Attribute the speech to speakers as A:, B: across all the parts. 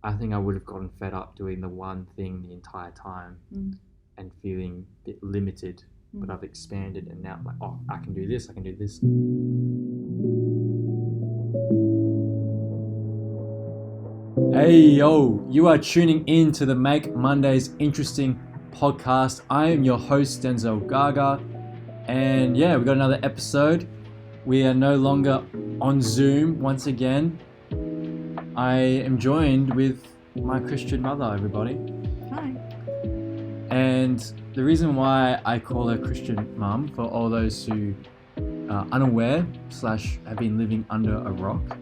A: I think I would have gotten fed up doing the one thing the entire time and feeling a bit limited. But I've expanded, and now I'm like, oh, I can do this, I can do this. Hey, yo, you are tuning in to the Make Mondays Interesting podcast. I am your host, Denzel Gaga. And yeah, we got another episode. We are no longer on Zoom once again. I am joined with my Christian mother, everybody.
B: Hi.
A: And the reason why I call her Christian mum, for all those who are unaware / have been living under a rock,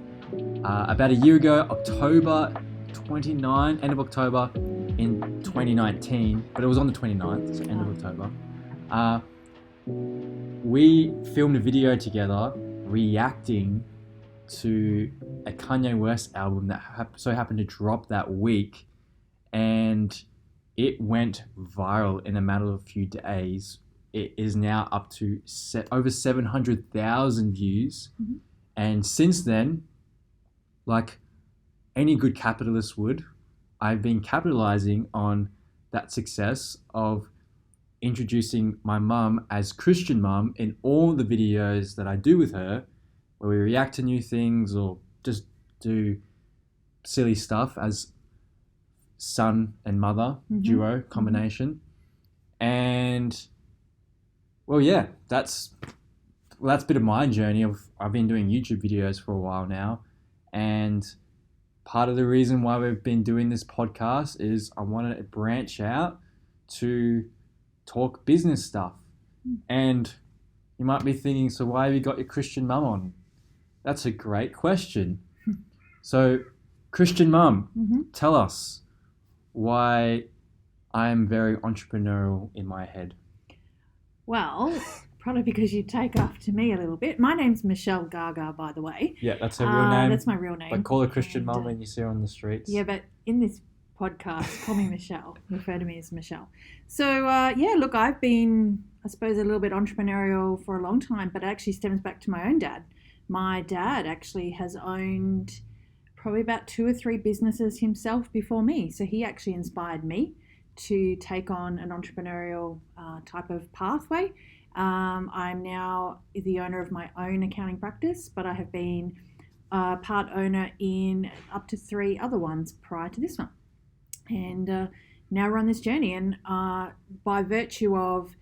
A: about a year ago, October 29, end of October in 2019, but it was on the 29th, so end of October, we filmed a video together reacting to a Kanye West album that so happened to drop that week, and it went viral in a matter of a few days. It is now up to over 700,000 views, and since then, like any good capitalist would, I've been capitalizing on that success of introducing my mum as Christian mum in all the videos that I do with her, where we react to new things or just do silly stuff as son and mother duo combination. And well, yeah, that's a bit of my journey. I've been doing YouTube videos for a while now, and part of the reason why we've been doing this podcast is I wanted to branch out to talk business stuff. And you might be thinking, so why have you got your Christian mum on? That's a great question. So, Christian mum, tell us why I am very entrepreneurial in my head.
B: Well, probably because you take after me a little bit. My name's Michelle Gaga, by the way.
A: Yeah, that's her real name.
B: That's my real name.
A: But call her Christian mum when you see her on the streets.
B: Yeah, but in this podcast, call me Michelle. Refer to me as Michelle. So, look, I've been, I suppose, a little bit entrepreneurial for a long time, but it actually stems back to my own dad. My dad actually has owned probably about 2 or 3 businesses himself before me. So he actually inspired me to take on an entrepreneurial type of pathway. I'm now the owner of my own accounting practice, but I have been part owner in up to 3 other ones prior to this one. And now we're on this journey. And by virtue of,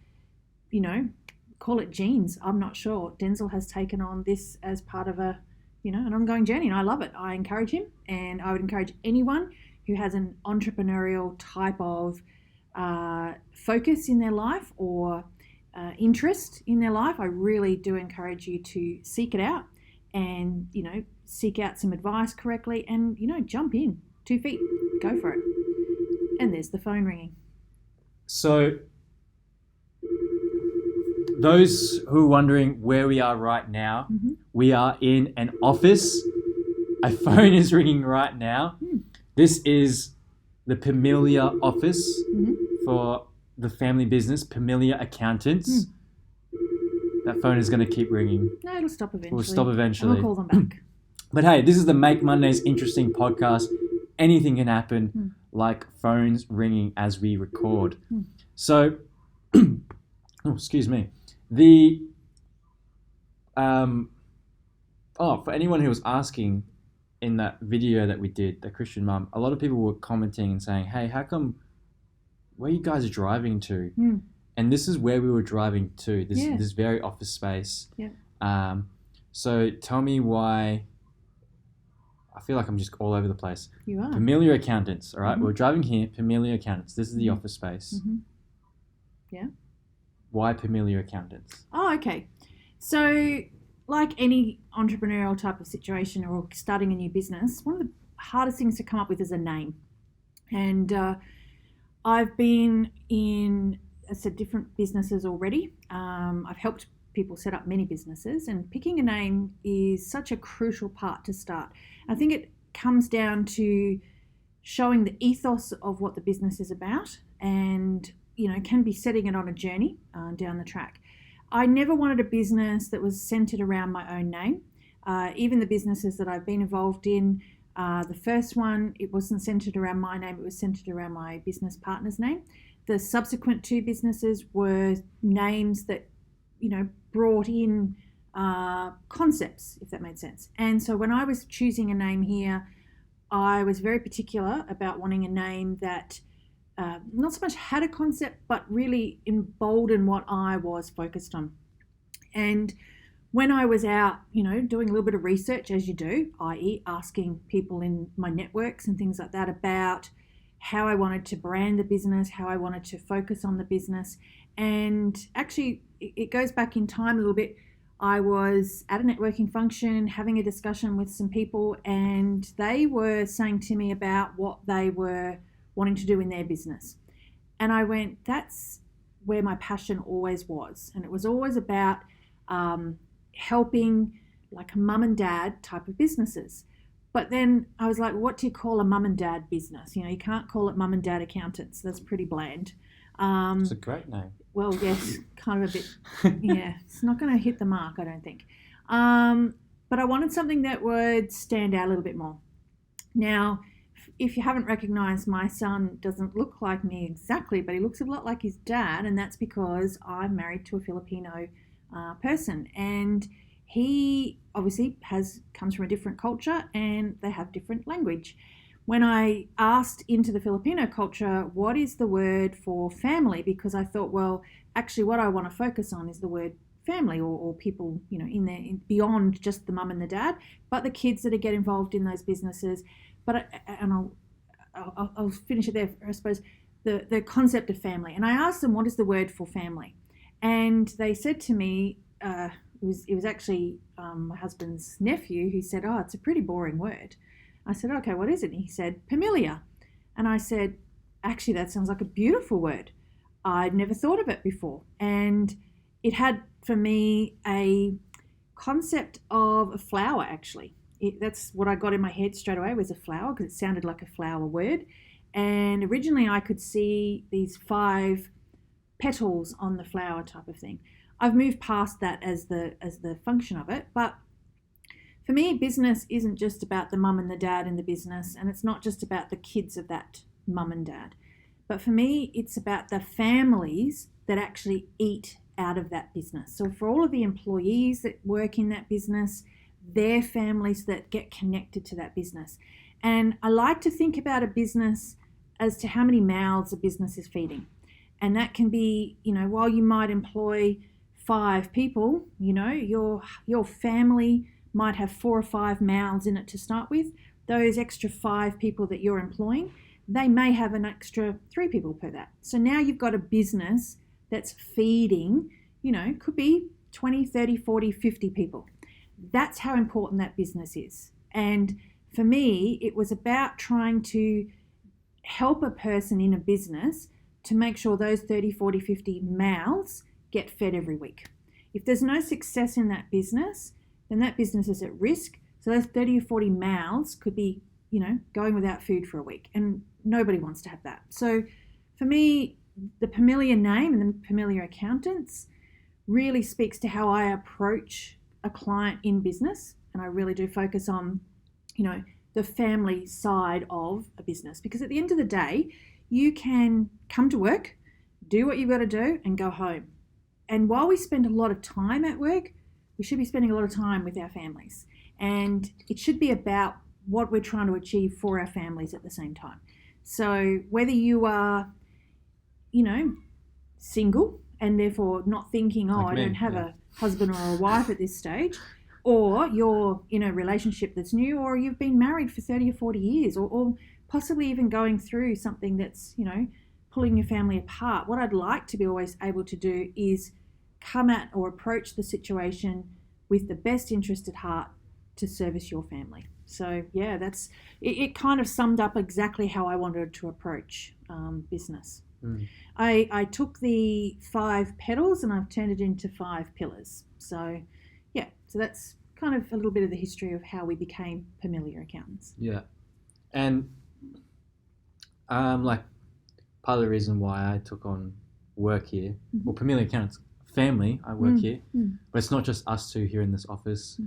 B: call it genes, I'm not sure, Denzel has taken on this as part of an ongoing journey, and I love it. I encourage him, and I would encourage anyone who has an entrepreneurial type of focus in their life or interest in their life. I really do encourage you to seek it out and, seek out some advice correctly and, jump in 2 feet, go for it. And there's the phone ringing.
A: So those who are wondering where we are right now, we are in an office. A phone is ringing right now. This is the Pamelia office for the family business, Pamelia Accountants. That phone is going to keep ringing.
B: No, it'll stop eventually.
A: We'll stop eventually.
B: And we'll call them back.
A: But hey, this is the Make Mondays Interesting podcast. Anything can happen, like phones ringing as we record. So, excuse me. For anyone who was asking in that video that we did, the Christian mum, a lot of people were commenting and saying, hey, how come, where you guys are driving to? And this is where we were driving to, this very office space.
B: Yeah.
A: So tell me why, I feel like I'm just all over the place.
B: You are.
A: Pamelia Accountants, all right? We're driving here, Pamelia Accountants. This is the office space.
B: Yeah.
A: Why Pamelia Accountants?
B: Oh, okay. So, like any entrepreneurial type of situation or starting a new business, one of the hardest things to come up with is a name. And I've been in, I said, different businesses already. I've helped people set up many businesses, and picking a name is such a crucial part to start. I think it comes down to showing the ethos of what the business is about and, can be setting it on a journey down the track. I never wanted a business that was centered around my own name. Even the businesses that I've been involved in, The first one, it wasn't centered around my name, it was centered around my business partner's name. The subsequent 2 businesses were names that, brought in concepts, if that made sense. And so when I was choosing a name here, I was very particular about wanting a name that not so much had a concept, but really emboldened what I was focused on. And when I was out, doing a little bit of research, as you do, i.e. asking people in my networks and things like that about how I wanted to brand the business, how I wanted to focus on the business. And actually, it goes back in time a little bit. I was at a networking function having a discussion with some people, and they were saying to me about what they were wanting to do in their business. And I went, that's where my passion always was. And it was always about helping like mum and dad type of businesses. But then I was like, what do you call a mum and dad business? You can't call it mum and dad accountants. That's pretty bland.
A: It's a great name.
B: Well, yes, kind of a bit, yeah. It's not going to hit the mark, I don't think. But I wanted something that would stand out a little bit more. Now, if you haven't recognised, my son doesn't look like me exactly, but he looks a lot like his dad, and that's because I'm married to a Filipino person, and he obviously comes from a different culture and they have different language. When I asked into the Filipino culture, what is the word for family? Because I thought, well, actually what I want to focus on is the word family or people, in there beyond just the mum and the dad, but the kids that get involved in those businesses. But I'll finish it there, I suppose, the concept of family. And I asked them, what is the word for family? And they said to me, it was actually my husband's nephew who said, it's a pretty boring word. I said, okay, what is it? And he said, familiar. And I said, actually, that sounds like a beautiful word. I'd never thought of it before. And it had, for me, a concept of a flower, actually. That's what I got in my head straight away, was a flower, because it sounded like a flower word. And originally I could see these 5 petals on the flower type of thing. I've moved past that as the function of it, but for me, business isn't just about the mum and the dad in the business, and it's not just about the kids of that mum and dad. But for me, it's about the families that actually eat out of that business. So for all of the employees that work in that business, their families that get connected to that business. And I like to think about a business as to how many mouths a business is feeding. And that can be, while you might employ 5 people, your family might have 4 or 5 mouths in it to start with. Those extra 5 people that you're employing, they may have an extra 3 people per that. So now you've got a business that's feeding, could be 20, 30, 40, 50 people. That's how important that business is. And for me, it was about trying to help a person in a business to make sure those 30, 40, 50 mouths get fed every week. If there's no success in that business, then that business is at risk. So those 30 or 40 mouths could be, going without food for a week, and nobody wants to have that. So for me, the Familiar name and the Familiar Accountants really speaks to how I approach a client in business, and I really do focus on, the family side of a business, because at the end of the day, you can come to work, do what you've got to do, and go home. And while we spend a lot of time at work, we should be spending a lot of time with our families. And it should be about what we're trying to achieve for our families at the same time. So whether you are, single and therefore not thinking, I don't have a husband or a wife at this stage, or you're in a relationship that's new, or you've been married for 30 or 40 years, or possibly even going through something that's, pulling your family apart. What I'd like to be always able to do is come at or approach the situation with the best interest at heart to service your family. So yeah, that's it. Kind of summed up exactly how I wanted to approach business. I took the 5 petals and I've turned it into 5 pillars. So yeah, so that's kind of a little bit of the history of how we became Familiar Accountants.
A: Yeah, and part of the reason why I took on work here, well, Familiar Accountants family, I work here, but it's not just us 2 here in this office.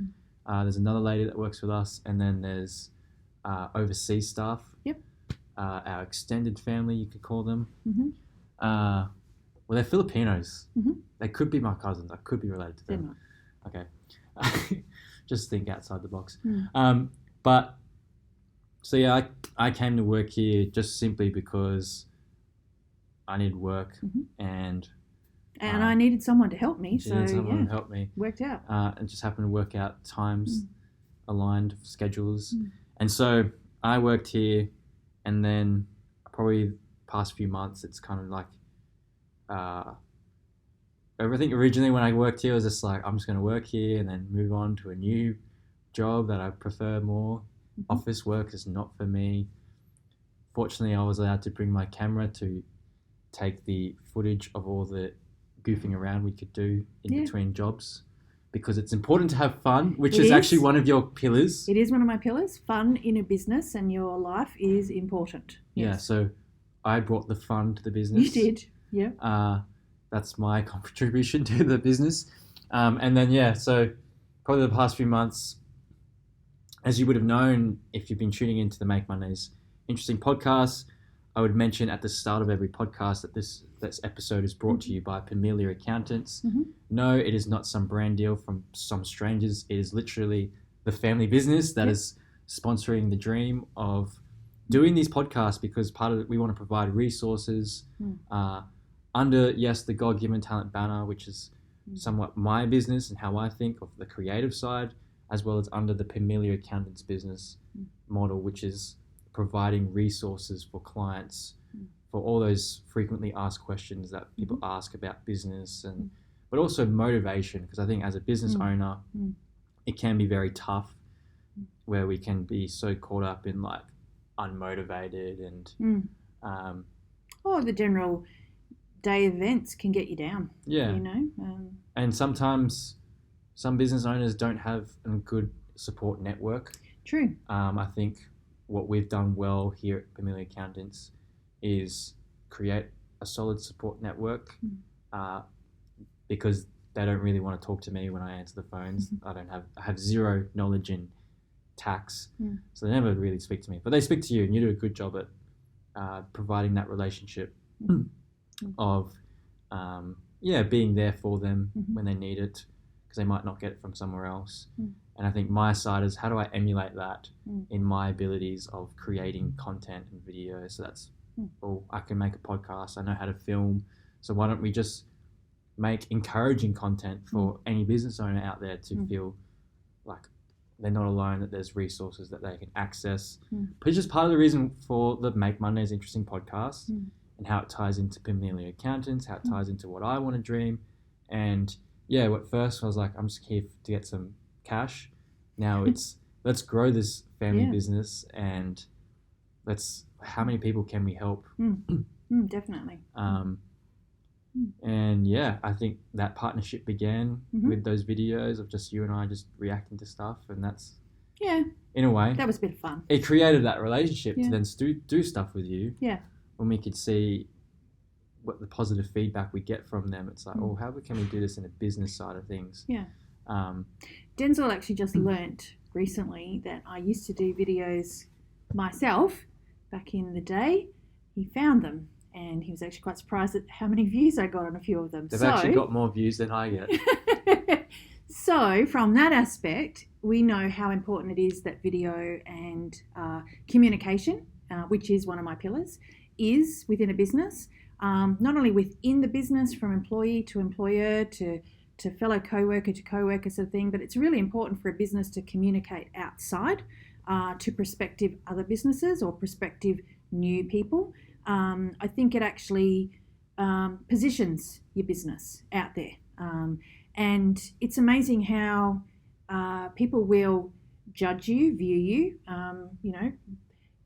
A: There's another lady that works with us, and then there's overseas staff.
B: Yep.
A: Our extended family, you could call them.
B: Mm-hmm.
A: Well, they're Filipinos.
B: Mm-hmm.
A: They could be my cousins. I could be related to
B: They're
A: them.
B: not.
A: Okay. Just think outside the box.
B: Mm.
A: But so yeah, I came to work here just simply because I needed work and
B: I needed someone to help me, so
A: someone to help me.
B: Worked out.
A: And just happened to work out times aligned schedules. And so I worked here, and then probably the past few months it's kind of like everything. Originally when I worked here, I was just like, I'm just going to work here and then move on to a new job that I prefer more. Office work is not for me. Fortunately, I was allowed to bring my camera to take the footage of all the goofing around we could do in between jobs, because it's important to have fun, which is actually one of your pillars.
B: It is one of my pillars. Fun in a business and your life is important. Yes.
A: Yeah, so I brought the fun to the business.
B: You did, yeah.
A: That's my contribution to the business. And then, so probably the past few months, as you would have known if you've been tuning into the Make Mondays Interesting podcast, I would mention at the start of every podcast that this episode is brought to you by Pamelia Accountants. No, it is not some brand deal from some strangers. It is literally the family business that is sponsoring the dream of doing these podcasts, because part of it, we want to provide resources under, the God-given talent banner, which is somewhat my business and how I think of the creative side, as well as under the Pamelia Accountants business model, which is providing resources for clients for all those frequently asked questions that people ask about business, and but also motivation, because I think as a business owner, it can be very tough where we can be so caught up in like unmotivated and
B: the general day events can get you down.
A: Yeah.
B: You know?
A: And sometimes some business owners don't have a good support network.
B: True.
A: I think what we've done well here at Pamelia Accountants is create a solid support network, because they don't really want to talk to me when I answer the phones. I have zero knowledge in tax, so they never really speak to me. But they speak to you, and you do a good job at providing that relationship of being there for them when they need it, because they might not get it from somewhere else. And I think my side is, how do I emulate that in my abilities of creating content and video? So that's, I can make a podcast. I know how to film. So why don't we just make encouraging content for any business owner out there to feel like they're not alone, that there's resources that they can access. But it's just part of the reason for the Make Mondays Interesting podcast, and how it ties into Pamelia Accountants, how it ties into what I want to dream. And at first I was like, I'm just here to get some cash. Now it's let's grow this family business, and how many people can we help?
B: Definitely.
A: And I think that partnership began with those videos of just you and I just reacting to stuff, and that's in a way
B: that was a bit of fun.
A: It created that relationship to then do stuff with you. When we could see what the positive feedback we get from them, it's like, how can we do this in a business side of things?
B: Denzel actually just learnt recently that I used to do videos myself back in the day. He found them, and he was actually quite surprised at how many views I got on a few of them.
A: They've actually got more views than I get.
B: So from that aspect, we know how important it is that video and communication, which is one of my pillars, is within a business. Not only within the business, from employee to employer to fellow co-worker to co-worker sort of thing, but it's really important for a business to communicate outside to prospective other businesses or prospective new people. I think it actually positions your business out there. And it's amazing how people will judge you, view you,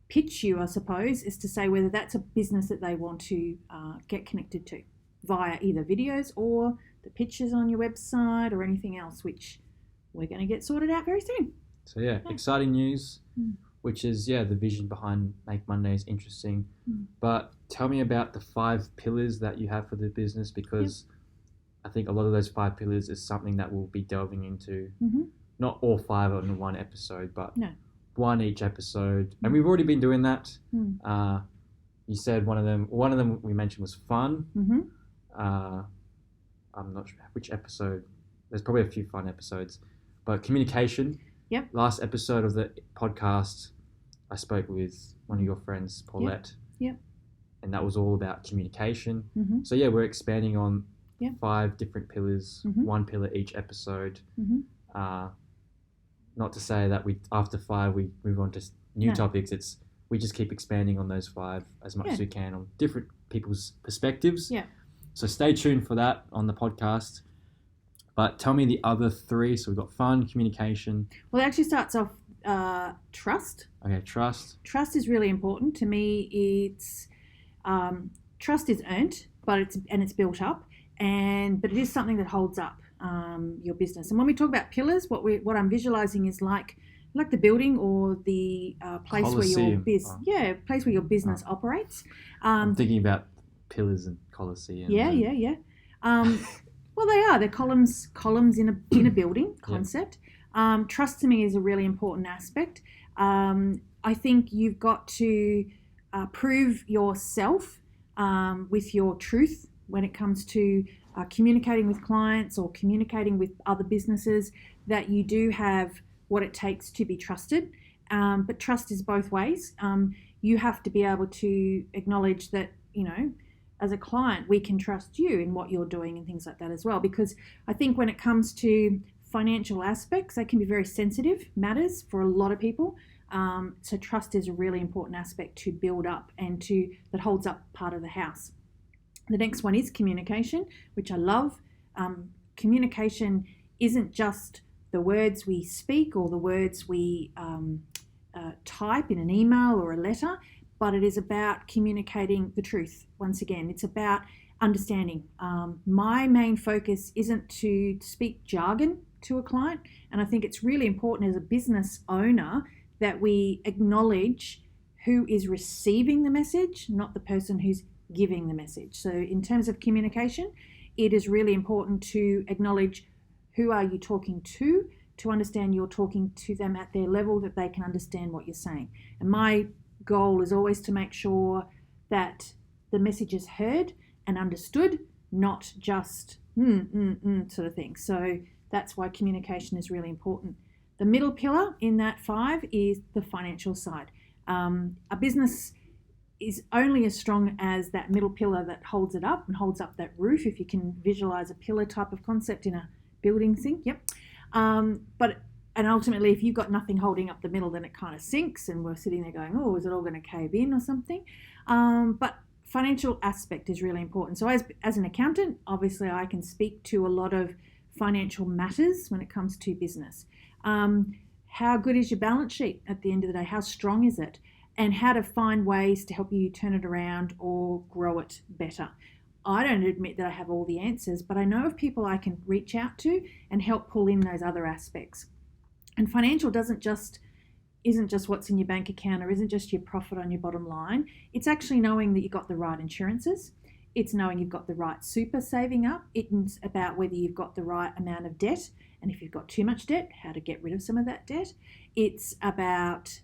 B: pitch you, I suppose, is to say whether that's a business that they want to get connected to via either videos or the pictures on your website or anything else, which we're going to get sorted out very soon.
A: So exciting news, which is the vision behind Make Mondays Interesting. But tell me about the 5 pillars that you have for the business, because I think a lot of those 5 pillars is something that we'll be delving into. Not all 5 on one episode, but one each episode, and we've already been doing that. You said one of them we mentioned was fun.
B: Mm-hmm.
A: I'm not sure which episode. There's probably a few fun episodes, but communication.
B: Yep.
A: Last episode of the podcast, I spoke with one of your friends, Paulette.
B: Yep.
A: And that was all about communication.
B: Mm-hmm.
A: So yeah, we're expanding on
B: Yep.
A: 5 different pillars,
B: Mm-hmm.
A: one pillar each episode.
B: Mm-hmm.
A: Not to say that after 5 we move on to new
B: No.
A: topics. We just keep expanding on those 5 as much
B: Yeah.
A: as we can on different people's perspectives.
B: Yeah.
A: So stay tuned for that on the podcast. But tell me the other 3. So we've got fun, communication.
B: Well, it actually starts off trust.
A: Okay, trust.
B: Trust is really important to me. It's trust is earned, but it's built up, but it is something that holds up your business. And when we talk about pillars, what I'm visualizing is like the building or the place
A: Colosseum.
B: Place where your business operates.
A: I'm thinking about pillars and Colosseum.
B: Yeah. Well, they are. They're columns in a building concept. Trust to me is a really important aspect. I think you've got to prove yourself with your truth when it comes to communicating with clients or communicating with other businesses, that you do have what it takes to be trusted. But trust is both ways. You have to be able to acknowledge that, as a client, we can trust you in what you're doing and things like that as well. Because I think when it comes to financial aspects, they can be very sensitive matters for a lot of people. So trust is a really important aspect to build up and that holds up part of the house. The next one is communication, which I love. Communication isn't just the words we speak or the words we type in an email or a letter, but it is about communicating the truth. Once again, it's about understanding. My main focus isn't to speak jargon to a client, and I think it's really important as a business owner that we acknowledge who is receiving the message, not the person who's giving the message. So in terms of communication, it is really important to acknowledge who are you talking to understand you're talking to them at their level, that they can understand what you're saying. And my goal is always to make sure that the message is heard and understood, not just sort of thing. So that's why communication is really important. The middle pillar in that 5 is the financial side. A business is only as strong as that middle pillar that holds it up and holds up that roof, if you can visualize a pillar type of concept in a building thing. Yep. And ultimately, if you've got nothing holding up the middle, then it kind of sinks, and we're sitting there going, oh, is it all going to cave in or something? But financial aspect is really important. So as an accountant, obviously I can speak to a lot of financial matters when it comes to business. How good is your balance sheet at the end of the day? How strong is it? And how to find ways to help you turn it around or grow it better. I don't admit that I have all the answers, but I know of people I can reach out to and help pull in those other aspects. And financial isn't just what's in your bank account, or isn't just your profit on your bottom line. It's actually knowing that you've got the right insurances. It's knowing you've got the right super saving up. It's about whether you've got the right amount of debt, and if you've got too much debt, how to get rid of some of that debt. It's about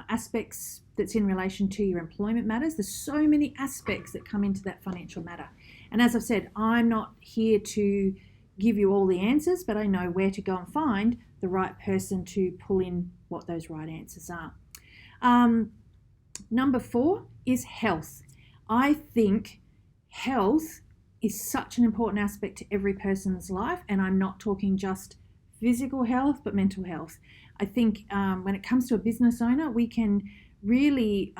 B: aspects that's in relation to your employment matters. There's so many aspects that come into that financial matter. And as I've said, I'm not here to give you all the answers, but I know where to go and find the right person to pull in what those right answers are. Number 4 is health. I think health is such an important aspect to every person's life, and I'm not talking just physical health, but mental health. I think when it comes to a business owner, we can really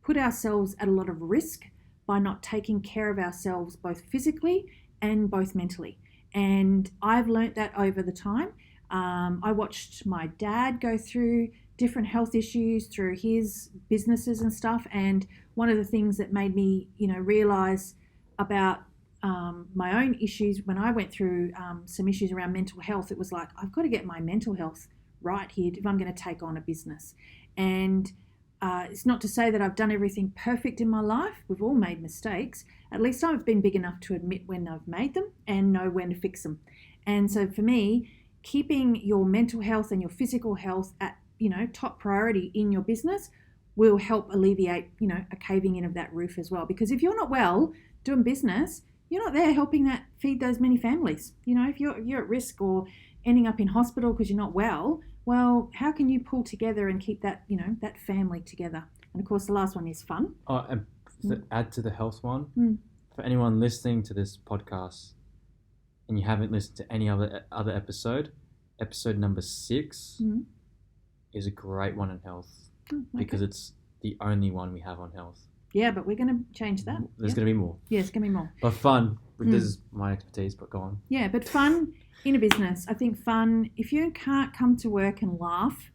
B: put ourselves at a lot of risk by not taking care of ourselves both physically and both mentally. And I've learnt that over the time. I watched my dad go through different health issues through his businesses and stuff, and one of the things that made me realize about my own issues when I went through some issues around mental health, it was like, I've got to get my mental health right here if I'm going to take on a business. And it's not to say that I've done everything perfect in my life. We've all made mistakes. At least I've been big enough to admit when I've made them and know when to fix them. And so for me, keeping your mental health and your physical health at top priority in your business will help alleviate, a caving in of that roof as well. Because if you're not well doing business, you're not there helping that feed those many families. If you're at risk or ending up in hospital because you're not well, how can you pull together and keep that, that family together? And of course, the last one is fun.
A: Oh, and to add to the health one,
B: Mm.
A: for anyone listening to this podcast and you haven't listened to any other episode number 6
B: Mm.
A: is a great one on health
B: Oh, okay.
A: because it's the only one we have on health.
B: Yeah, but we're going to change that.
A: There's going to be more.
B: Yeah, it's going to be more.
A: But fun. This is my expertise, but go on.
B: Yeah, but fun in a business. I think fun, if you can't come to work and laugh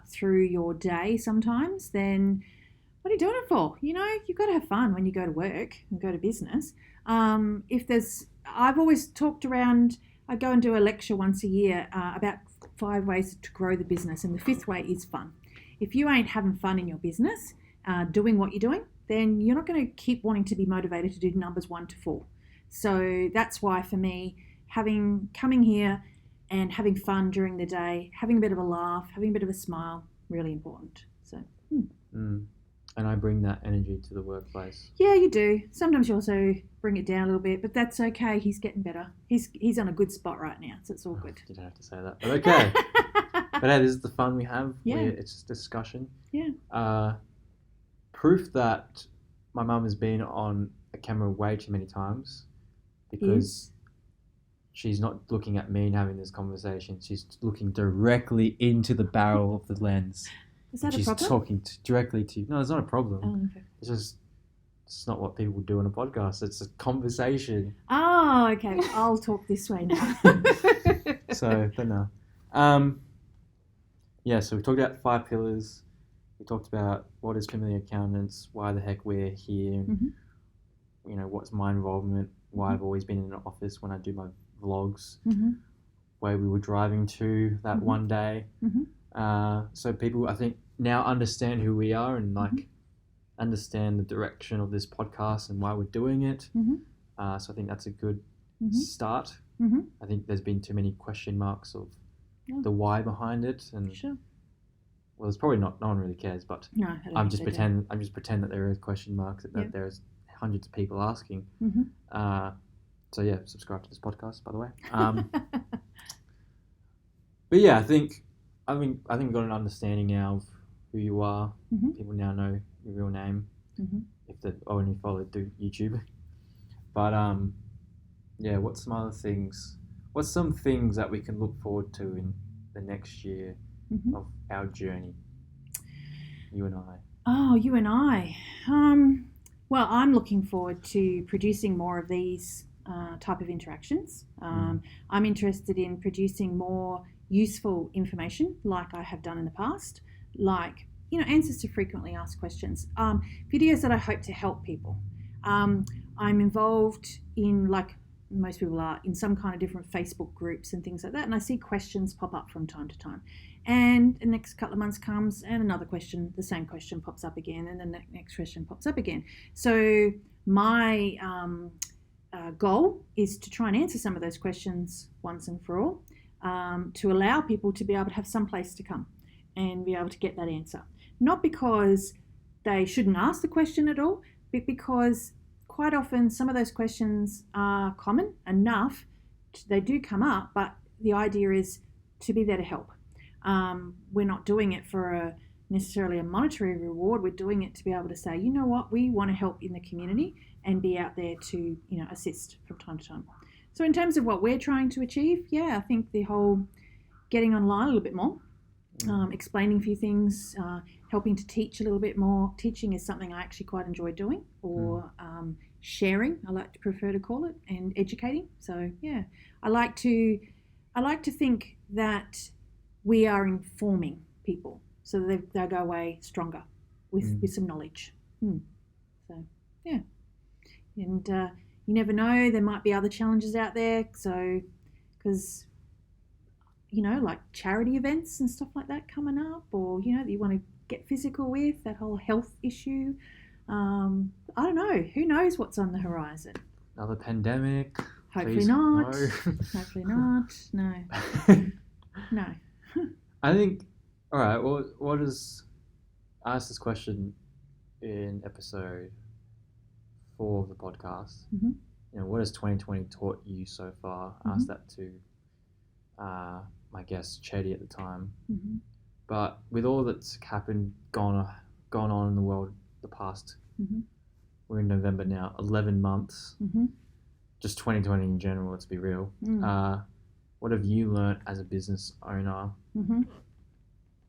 B: through your day sometimes, then what are you doing it for? You've got to have fun when you go to work and go to business. I've always talked around, I go and do a lecture once a year about 5 ways to grow the business, and the 5th way is fun. If you ain't having fun in your business, doing what you're doing, then you're not going to keep wanting to be motivated to do numbers 1 to 4. So that's why for me, coming here and having fun during the day, having a bit of a laugh, having a bit of a smile, really important. So.
A: And I bring that energy to the workplace.
B: Yeah, you do. Sometimes you also bring it down a little bit, but that's okay. He's getting better. He's on a good spot right now, so it's all good.
A: You don't have to say that, but okay. But hey, this is the fun we have.
B: Yeah.
A: It's just discussion.
B: Yeah.
A: Proof that my mum has been on a camera way too many times because she's not looking at me and having this conversation. She's looking directly into the barrel of the lens.
B: Is that a
A: She's
B: problem?
A: talking directly to you. No, it's not a problem.
B: Oh, okay.
A: It's not what people do on a podcast. It's a conversation.
B: Oh, okay. I'll talk this way now.
A: So, but no. So we talked about 5 pillars. We talked about what is Familiar Accountants, why the heck we're here, what's my involvement, why I've always been in an office when I do my vlogs, where we were driving to that one day. So people, I think, now understand who we are and understand the direction of this podcast and why we're doing it. So I think that's a good start. I think there's been too many question marks of the why behind it, and
B: Sure.
A: well, it's probably not. No one really cares, but
B: No, I don't
A: I'm
B: think
A: just
B: they do.
A: pretend that there is question marks that there's hundreds of people asking. So yeah, subscribe to this podcast, by the way. But yeah, I think we've got an understanding now of who you are. People now know your real name if they only follow through YouTube. But what's some other things? What's some things that we can look forward to in the next year of our journey? You and I.
B: Oh, you and I. Well, I'm looking forward to producing more of these type of interactions. I'm interested in producing more useful information like I have done in the past, like, answers to frequently asked questions, videos that I hope to help people. I'm involved in, like most people are, in some kind of different Facebook groups and things like that, and I see questions pop up from time to time. And the next couple of months comes and another question, the same question pops up again, and the next question pops up again. So my goal is to try and answer some of those questions once and for all, to allow people to be able to have some place to come and be able to get that answer. Not because they shouldn't ask the question at all, but because quite often some of those questions are common enough. They do come up, but the idea is to be there to help. We're not doing it for necessarily a monetary reward. We're doing it to be able to say, you know what, we want to help in the community and be out there to, assist from time to time. So in terms of what we're trying to achieve, I think the whole getting online a little bit more, explaining a few things, helping to teach a little bit more. Teaching is something I actually quite enjoy doing, or sharing, I like to prefer to call it, and educating. So I like to think that we are informing people so that they'll go away stronger with some knowledge. So and you never know, there might be other challenges out there. So because like charity events and stuff like that coming up, or that you want to get physical with, that whole health issue. I don't know. Who knows what's on the horizon?
A: Another pandemic.
B: Hopefully
A: Please,
B: not.
A: no.
B: Hopefully not. No. No.
A: I think All right. Well, what is? I asked this question in episode 4 of the podcast.
B: Mhm.
A: What has 2020 taught you so far? I asked that to my guest Chedi at the time.
B: Mm-hmm.
A: But with all that's happened, gone on in the world the past, we're in November now, 11 months. Just 2020 in general. Let's be real. What have you learnt as a business owner?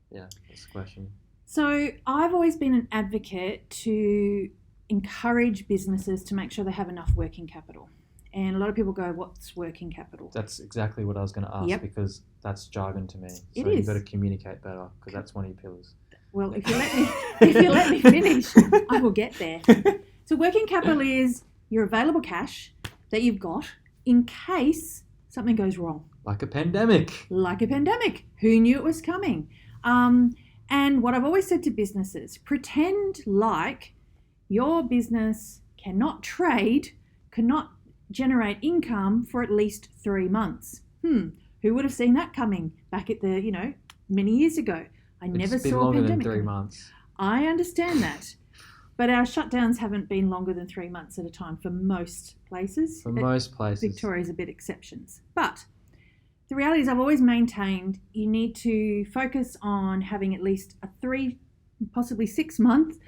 A: Yeah, that's the question.
B: So I've always been an advocate to encourage businesses to make sure they have enough working capital. And a lot of people go, what's working capital?
A: That's exactly what I was going to ask because that's jargon to me. So you've got to communicate better because that's one of your pillars.
B: Well, if you let me finish, I will get there. So working capital is your available cash that you've got in case something goes wrong.
A: Like a pandemic.
B: Who knew it was coming? And what I've always said to businesses, pretend like your business cannot trade, cannot generate income for at least 3 months. Who would have seen that coming back at the, many years ago? Never saw a pandemic.
A: It's been longer than 3 months.
B: I understand that. But our shutdowns haven't been longer than 3 months at a time for most places. Victoria's a bit exceptions. But the reality is I've always maintained you need to focus on having at least a 3, possibly 6 month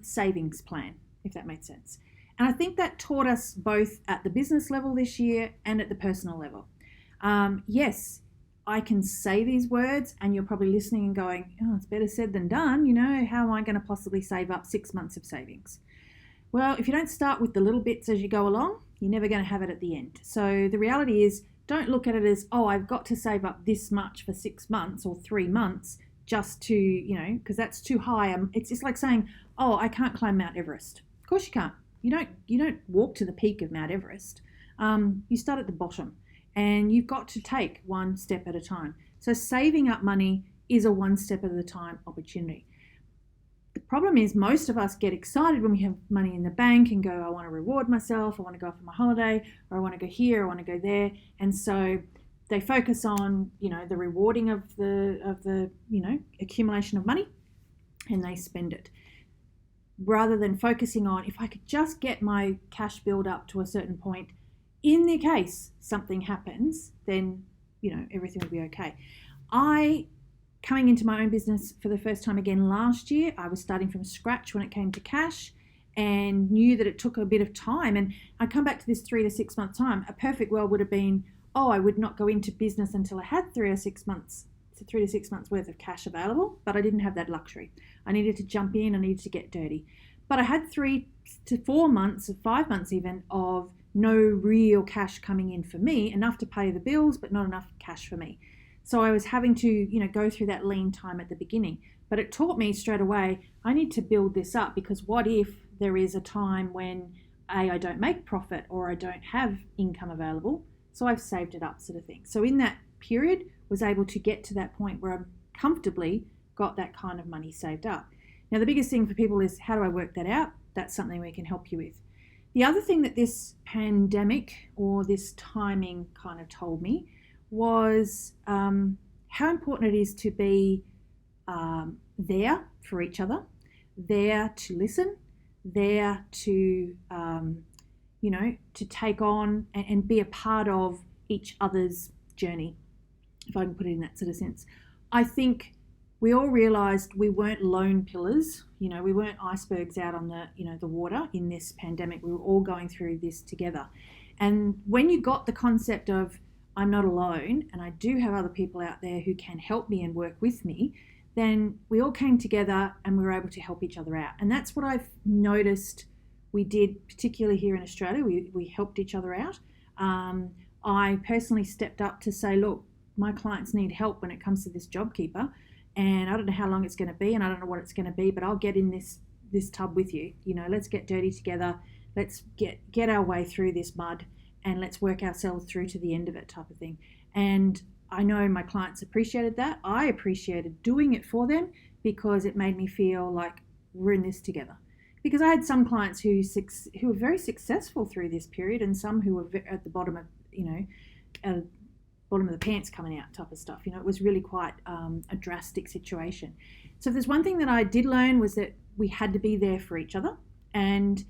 B: savings plan, if that makes sense. And I think that taught us both at the business level this year and at the personal level. Yes, I can say these words and you're probably listening and going, oh, it's better said than done. How am I going to possibly save up 6 months of savings? Well, if you don't start with the little bits as you go along, you're never going to have it at the end. So the reality is, don't look at it as, oh, I've got to save up this much for 6 months or 3 months just to, because that's too high. It's just like saying, oh, I can't climb Mount Everest. Of course you can't. You don't walk to the peak of Mount Everest. You start at the bottom and you've got to take one step at a time. So saving up money is a one step at a time opportunity. The problem is most of us get excited when we have money in the bank and go, I want to reward myself, I want to go off on my holiday, or I want to go here, I want to go there. And so they focus on, the rewarding of the accumulation of money, and they spend it. Rather than focusing on, if I could just get my cash build up to a certain point, in the case something happens, then, everything will be okay. Coming into my own business for the first time again last year, I was starting from scratch when it came to cash and knew that it took a bit of time. And I come back to this 3 to 6 month time. A perfect world would have been, I would not go into business until I had 3 to 6 months worth of cash available, but I didn't have that luxury. I needed to jump in, I needed to get dirty. But I had 3 to 4 months, 5 months even, of no real cash coming in for me, enough to pay the bills, but not enough cash for me. So I was having to, go through that lean time at the beginning. But it taught me straight away, I need to build this up, because what if there is a time when I don't make profit or I don't have income available? So I've saved it up, sort of thing. So in that period, was able to get to that point where I comfortably got that kind of money saved up. Now, the biggest thing for people is, how do I work that out? That's something we can help you with. The other thing that this pandemic or this timing kind of told me was how important it is to be there for each other, there to listen, there to, to take on and be a part of each other's journey, if I can put it in that sort of sense. I think we all realised we weren't lone pillars, we weren't icebergs out on the water in this pandemic. We were all going through this together. And when you got the concept of, I'm not alone and I do have other people out there who can help me and work with me, then we all came together and we were able to help each other out. And that's what I've noticed we did, particularly here in Australia. We helped each other out. I personally stepped up to say, look, my clients need help when it comes to this JobKeeper, and I don't know how long it's going to be and I don't know what it's going to be, but I'll get in this tub with you. Let's get dirty together. Let's get our way through this mud and let's work ourselves through to the end of it, type of thing. And I know my clients appreciated that. I appreciated doing it for them because it made me feel like we're in this together. Because I had some clients who were very successful through this period, and some who were at the bottom of, bottom of the pants coming out type of stuff. You know, it was really quite a drastic situation. So if there's one thing that I did learn was that we had to be there for each other. And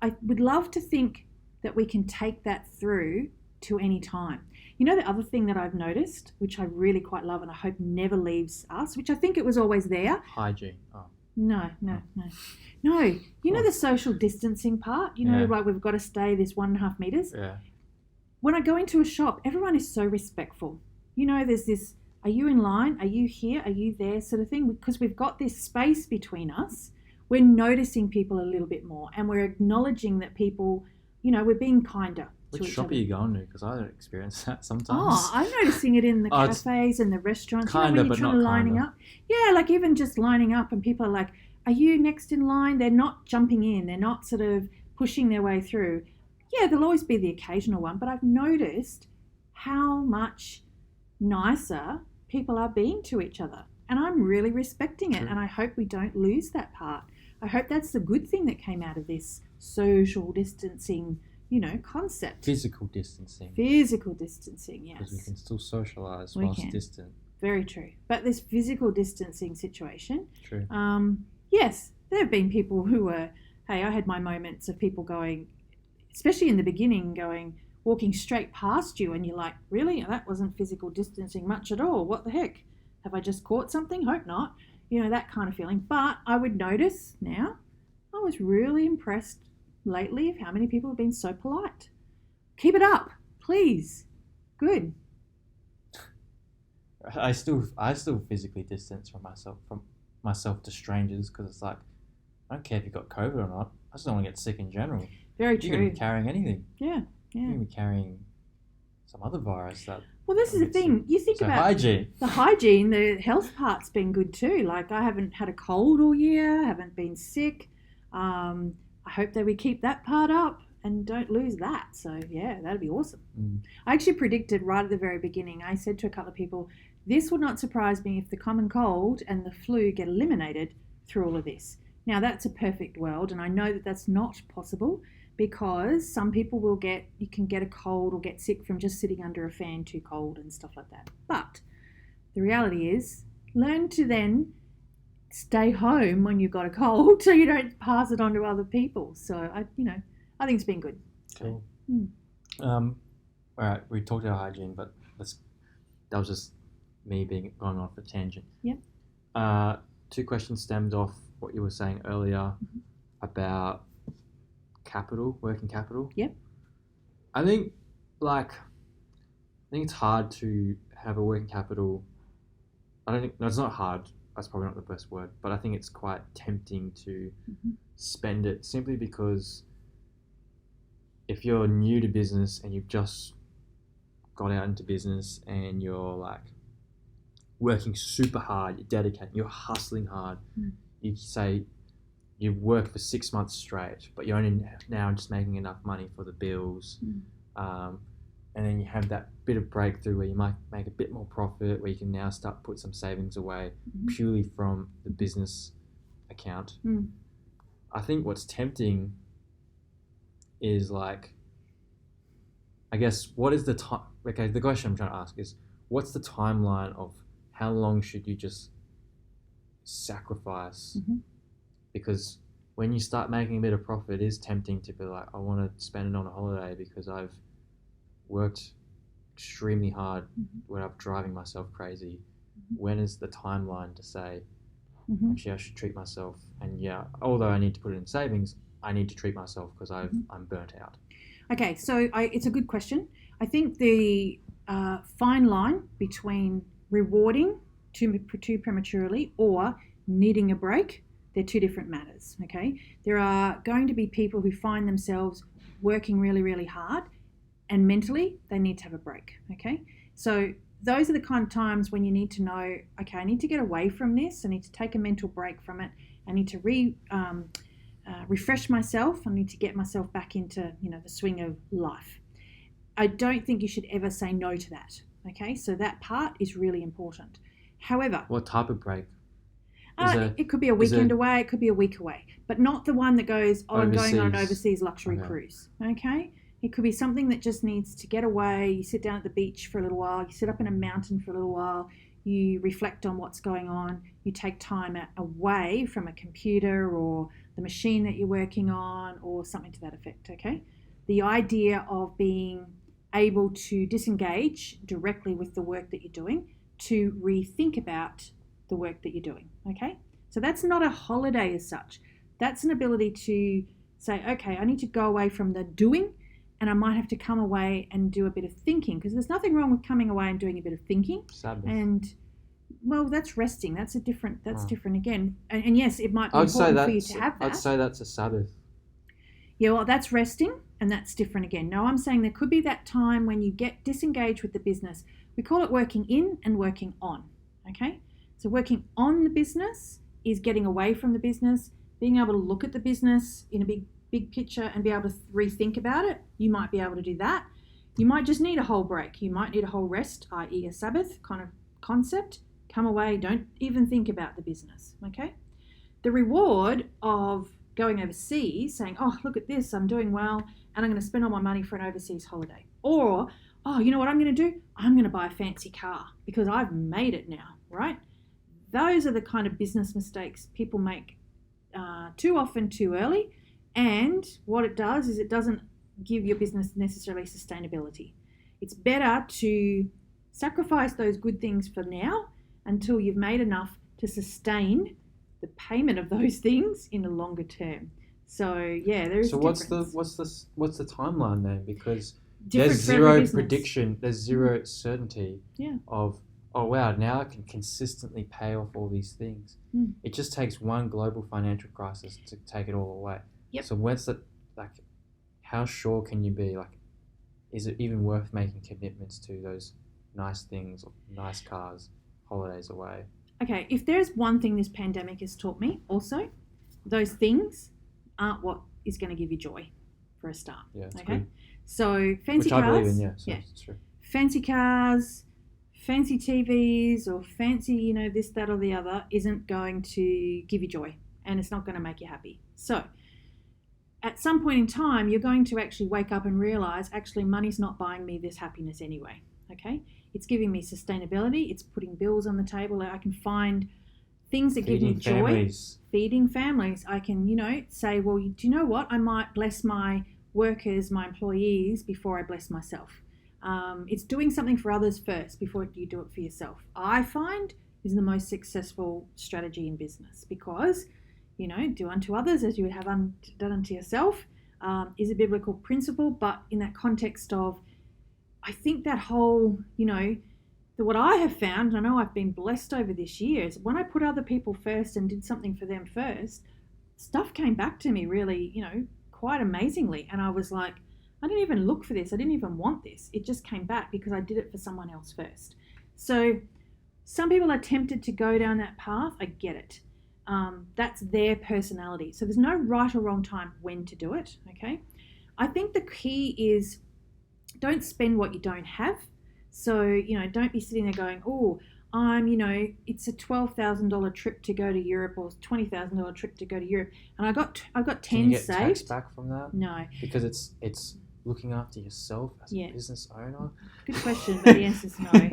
B: I would love to think that we can take that through to any time. You know, the other thing that I've noticed, which I really quite love and I hope never leaves us, which I think it was always there.
A: Hygiene. Oh.
B: No. You know the social distancing part? You know, like we've got to stay this 1.5 meters.
A: Yeah.
B: When I go into a shop, everyone is so respectful. You know, there's this, are you in line? Are you here? Are you there? Sort of thing. Because we've got this space between us, we're noticing people a little bit more and we're acknowledging that people, you know, we're being kinder.
A: Which shop are you going to? Because I don't experience that sometimes.
B: Oh, I'm noticing it in the cafes and the restaurants.
A: Kinda,
B: you know, when
A: but
B: you're
A: not
B: lining
A: kinda.
B: up. Yeah, like even just lining up and people are like, are you next in line? They're not jumping in. They're not sort of pushing their way through. Yeah, there'll always be the occasional one, but I've noticed how much nicer people are being to each other. And I'm really respecting it.
A: True.
B: And I hope we don't lose that part. I hope that's the good thing that came out of this social distancing, you know, concept.
A: Physical distancing.
B: Physical distancing, yes.
A: Because we can still socialise
B: We
A: whilst
B: can.
A: distant.
B: Very true. But this physical distancing situation,
A: True.
B: yes, there have been people who were, hey, I had my moments of people going, especially in the beginning, walking straight past you and you're like, really? That wasn't physical distancing much at all. What the heck? Have I just caught something? Hope not. You know, that kind of feeling. But I would notice now, I was really impressed lately of how many people have been so polite. Keep it up, please. Good.
A: I still physically distance from myself to strangers because it's like, I don't care if you got COVID or not. I just don't want to get sick in general.
B: Very
A: You
B: true.
A: can be carrying anything.
B: Yeah.
A: You can be carrying some other virus that.
B: Well, this is the thing. You think
A: So
B: about
A: hygiene.
B: the hygiene, the health part's been good too. Like I haven't had a cold all year, haven't been sick. I hope that we keep that part up and don't lose that. So yeah, that'd be awesome. I actually predicted right at the very beginning, I said to a couple of people, this would not surprise me if the common cold and the flu get eliminated through all of this. Now that's a perfect world, and I know that that's not possible because some people you can get a cold or get sick from just sitting under a fan too cold and stuff like that. But the reality is, learn to then stay home when you've got a cold so you don't pass it on to other people. So I think it's been good.
A: Cool. All right, we talked about hygiene, but that was just me going off a tangent.
B: Yep.
A: 2 questions stemmed off what you were saying earlier about working capital.
B: Yep.
A: I think it's hard to have a working capital. It's not hard. That's probably not the best word, but I think it's quite tempting to spend it simply because if you're new to business and you've just got out into business and you're like working super hard, you're dedicated, you're hustling hard, you say you've worked for 6 months straight, but you're only now just making enough money for the bills, and then you have that bit of breakthrough where you might make a bit more profit, where you can now start put some savings away purely from the business account. I think what's tempting is like, I guess, what is the time? Okay, the question I'm trying to ask is, what's the timeline of how long should you just sacrifice? Because when you start making a bit of profit, it is tempting to be like, I want to spend it on a holiday because I've worked extremely hard when I'm driving myself crazy. When is the timeline to say, actually, I should treat myself? And yeah, although I need to put it in savings, I need to treat myself because I'm burnt out.
B: Okay, so it's a good question. I think the fine line between rewarding too prematurely or needing a break, they're two different matters, okay? There are going to be people who find themselves working really, really hard and mentally they need to have a break, okay? So those are the kind of times when you need to know, okay, I need to get away from this. I need to take a mental break from it. I need to refresh myself. I need to get myself back into, the swing of life. I don't think you should ever say no to that, okay? So that part is really important. However,
A: What type of break?
B: it could be a weekend away, it could be a week away, but not the one that goes, I'm going on an overseas luxury cruise, okay? It could be something that just needs to get away. You sit down at the beach for a little while. You sit up in a mountain for a little while. You reflect on what's going on. You take time away from a computer or the machine that you're working on or something to that effect, okay? The idea of being able to disengage directly with the work that you're doing to rethink about the work that you're doing, okay? So that's not a holiday as such. That's an ability to say, okay, I need to go away from the doing and I might have to come away and do a bit of thinking, because there's nothing wrong with coming away and doing a bit of thinking.
A: Sabbath.
B: And well, that's resting. That's different again. And yes, it might be important for you to have that.
A: I'd say that's a Sabbath.
B: Yeah, well, that's resting and that's different again. No, I'm saying there could be that time when you get disengaged with the business. We call it working in and working on, okay? So working on the business is getting away from the business, being able to look at the business in a big picture and be able to rethink about it. You might be able to do that. You might just need a whole break. You might need a whole rest, i.e. a Sabbath kind of concept. Come away, don't even think about the business, okay? The reward of going overseas, saying, oh, look at this, I'm doing well, and I'm going to spend all my money for an overseas holiday. Or, oh, you know what I'm going to do? I'm going to buy a fancy car because I've made it now, right? Those are the kind of business mistakes people make too often, too early. And what it does is it doesn't give your business necessarily sustainability. It's better to sacrifice those good things for now until you've made enough to sustain the payment of those things in the longer term. So yeah, there's.
A: So what's the timeline then? Because
B: Different
A: there's
B: for every
A: zero
B: business.
A: prediction, there's zero certainty
B: Yeah.
A: of, oh wow, now I can consistently pay off all these things. It just takes one global financial crisis to take it all away.
B: Yep.
A: So what's the, like, how sure can you be? Like, is it even worth making commitments to those nice things, or nice cars, holidays away?
B: Okay, if there's one thing this pandemic has taught me also, those things aren't what is going to give you joy for a start.
A: Yeah, that's
B: okay?
A: good.
B: So fancy
A: Which
B: cars.
A: I believe in, yeah. So
B: yeah.
A: It's true.
B: Fancy cars, fancy TVs, or fancy, this, that, or the other isn't going to give you joy, and it's not going to make you happy. So at some point in time, you're going to actually wake up and realize, actually, money's not buying me this happiness anyway, okay? It's giving me sustainability. It's putting bills on the table. I can find things that give me joy.
A: Families.
B: Feeding families. I can, say, well, do you know what? I might bless my workers, my employees, before I bless myself. It's doing something for others first before you do it for yourself. I find is the most successful strategy in business, because, do unto others as you would have done unto yourself is a biblical principle, but in that context of, I think that whole, what I have found, and I know I've been blessed over this year, is when I put other people first and did something for them first, stuff came back to me really, quite amazingly. And I was like, I didn't even look for this. I didn't even want this. It just came back because I did it for someone else first. So some people are tempted to go down that path. I get it. That's their personality. So there's no right or wrong time when to do it, okay? I think the key is, don't spend what you don't have. So, don't be sitting there going, oh, it's a $12,000 trip to go to Europe, or $20,000 trip to go to Europe, and I've got 10
A: Can you get
B: saved.
A: tax back from that?
B: No.
A: Because it's looking after yourself as a business owner.
B: Good question, but the answer is no.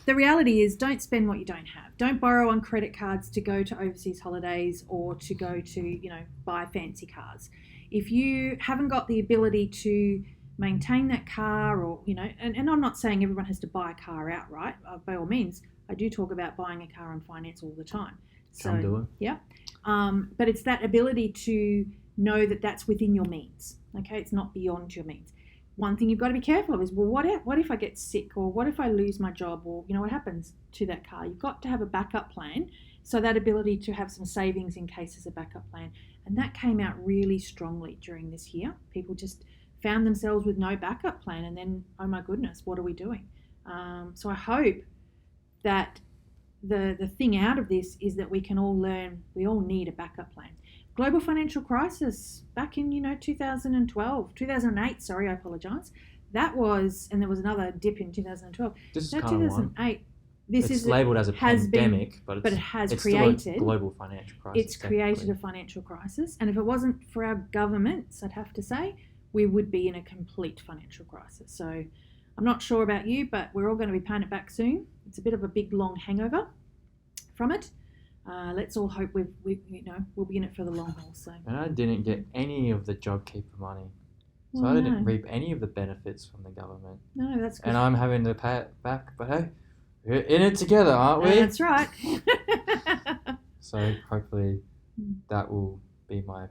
B: The reality is, don't spend what you don't have. Don't borrow on credit cards to go to overseas holidays or to go to, buy fancy cars. If you haven't got the ability to maintain that car, or, and I'm not saying everyone has to buy a car outright, by all means. I do talk about buying a car on finance all the time. So,
A: Can do it.
B: Yeah. But it's that ability to know that that's within your means. Okay, it's not beyond your means. One thing you've got to be careful of is, well, what if I get sick, or what if I lose my job, or what happens to that car? You've got to have a backup plan. So that ability to have some savings in case there's a backup plan, and that came out really strongly during this year. People just found themselves with no backup plan, and then, oh my goodness, what are we doing? So I hope that the thing out of this is that we can all learn, we all need a backup plan. Global financial crisis back in 2008, sorry, I apologize. That was, and there was another dip in 2012.
A: This is
B: That
A: kind of
B: 2008. This
A: it's
B: is
A: labelled as a pandemic, but
B: it has
A: it's
B: created
A: still a global financial crisis.
B: It's created a financial crisis, and if it wasn't for our governments, I'd have to say, we would be in a complete financial crisis. So I'm not sure about you, but we're all going to be paying it back soon. It's a bit of a big, long hangover from it. Let's all hope we'll be in it for the long haul. So.
A: And I didn't get any of the JobKeeper money. So I didn't reap any of the benefits from the government.
B: No, that's good.
A: And I'm having to pay it back. But hey, we're in it together, aren't we?
B: That's right.
A: So hopefully that will be my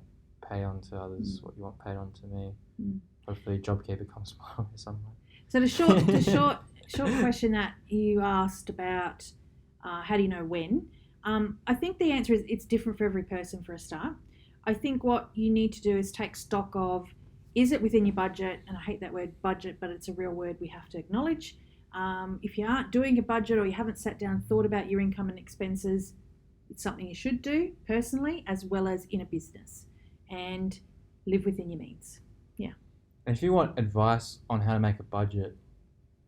A: pay on to others, what you want paid on to me. Hopefully JobKeeper comes my way somewhere.
B: So the short question that you asked about how do you know when? I think the answer is it's different for every person for a start. I think what you need to do is take stock of, is it within your budget? And I hate that word budget, but it's a real word we have to acknowledge. If you aren't doing a budget or you haven't sat down and thought about your income and expenses, it's something you should do personally as well as in a business, and live within your means. Yeah.
A: And if you want advice on how to make a budget,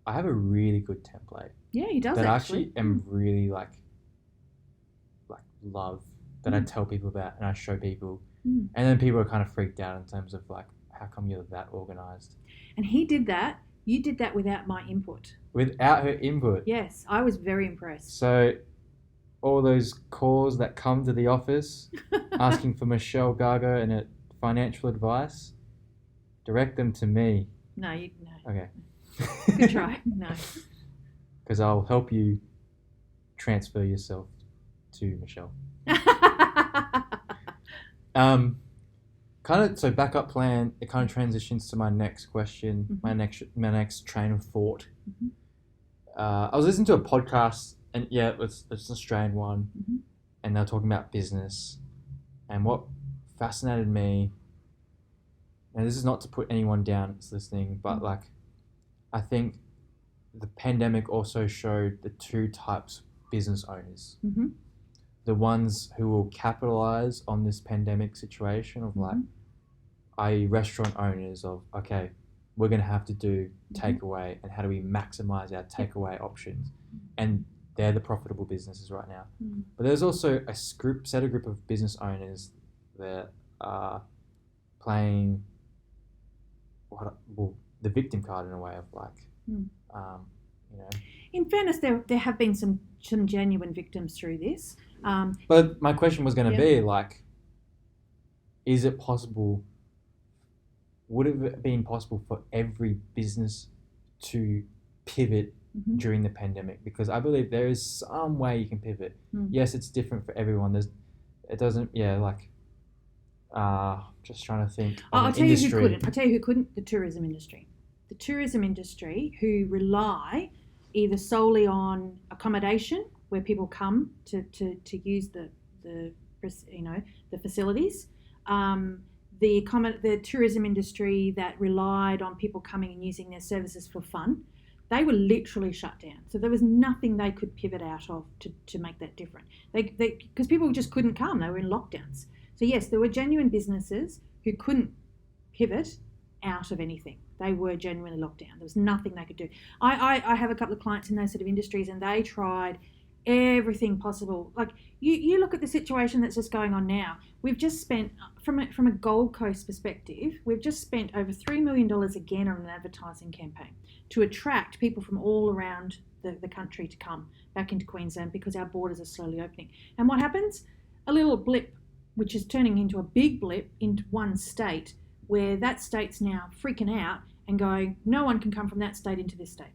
A: I have a really good template.
B: Yeah, he does
A: that
B: actually.
A: I actually am really like love that I tell people about and I show people. And then people are kind of freaked out in terms of like, how come you're that organized?
B: And he did that. You did that without my input.
A: Without her input.
B: Yes, I was very impressed.
A: So all those calls that come to the office asking for Michelle Gargo and financial advice, direct them to me.
B: No.
A: Okay.
B: Good try. No.
A: Because I'll help you transfer yourself to Michelle. So backup plan, it kind of transitions to my next question, my next train of thought. I was listening to a podcast, and it's an Australian one, and they're talking about business. And what fascinated me, and this is not to put anyone down that's listening, but like, I think the pandemic also showed the two types of business owners. The ones who will capitalize on this pandemic situation of like, i.e. restaurant owners of, okay, we're going to have to do takeaway, and how do we maximize our takeaway options? And they're the profitable businesses right now. But there's also a group of business owners that are playing the victim card in a way of like,
B: In fairness, there have been some genuine victims through this.
A: But my question was going to be like, is it possible? Would it have been possible for every business to pivot during the pandemic? Because I believe there is some way you can pivot. Yes, it's different for everyone. Just trying to think.
B: I'll tell you who couldn't. I'll tell you who couldn't. The tourism industry. The tourism industry, who rely either solely on accommodation, where people come to use the facilities. The tourism industry that relied on people coming and using their services for fun, they were literally shut down. So there was nothing they could pivot out of to make that different. Because people just couldn't come. They were in lockdowns. So yes, there were genuine businesses who couldn't pivot out of anything. They were genuinely locked down. There was nothing they could do. I have a couple of clients in those sort of industries, and they tried everything possible. Like you look at the situation that's just going on now. We've just spent, from a Gold Coast perspective, we've just spent over $3 million again on an advertising campaign to attract people from all around the country to come back into Queensland, because our borders are slowly opening. And what happens? A little blip, which is turning into a big blip into one state, where that state's now freaking out and going, no one can come from that state into this state.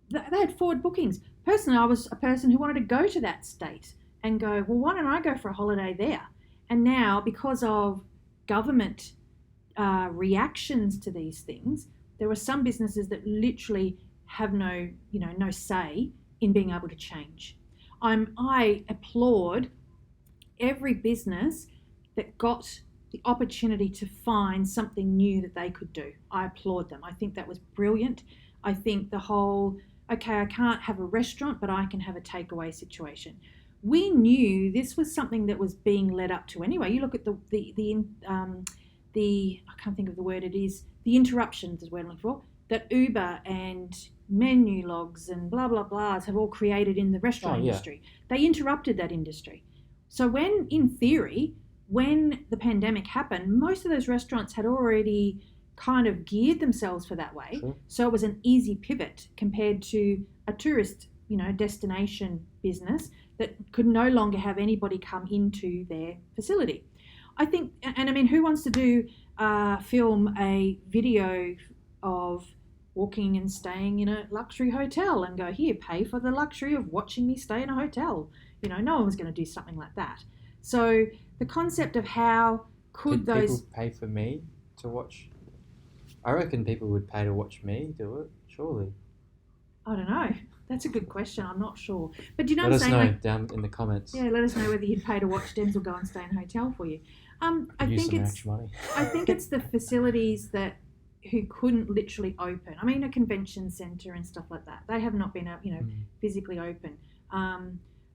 B: They had forward bookings. Personally, I was a person who wanted to go to that state and go, well, why don't I go for a holiday there? And now, because of government reactions to these things, there are some businesses that literally have no say in being able to change. I applaud every business that got the opportunity to find something new that they could do. I applaud them. I think that was brilliant. I think the whole, okay, I can't have a restaurant, but I can have a takeaway situation. We knew this was something that was being led up to anyway. You look at the I can't think of the word it is, the interruptions is what I'm looking for, that Uber and Menulogs and blah, blah, blahs have all created in the restaurant industry. They interrupted that industry. So when, in theory, when the pandemic happened, most of those restaurants had already kind of geared themselves for that way.
A: Sure.
B: So it was an easy pivot compared to a tourist, destination business that could no longer have anybody come into their facility. I think, and I mean, who wants to film a video of walking and staying in a luxury hotel and go, here, pay for the luxury of watching me stay in a hotel? No one was going to do something like that. So the concept of how could those
A: people pay for me to watch? I reckon people would pay to watch me do it, surely.
B: I don't know. That's a good question. I'm not sure. But do you know
A: let
B: what
A: us
B: I'm
A: know
B: saying?
A: down in the comments.
B: Yeah, let us know whether you'd pay to watch Denzel go and stay in a hotel for you. I
A: Use
B: think
A: some
B: it's
A: extra money.
B: I think it's the facilities who couldn't literally open. I mean, a convention centre and stuff like that. They have not been, physically open.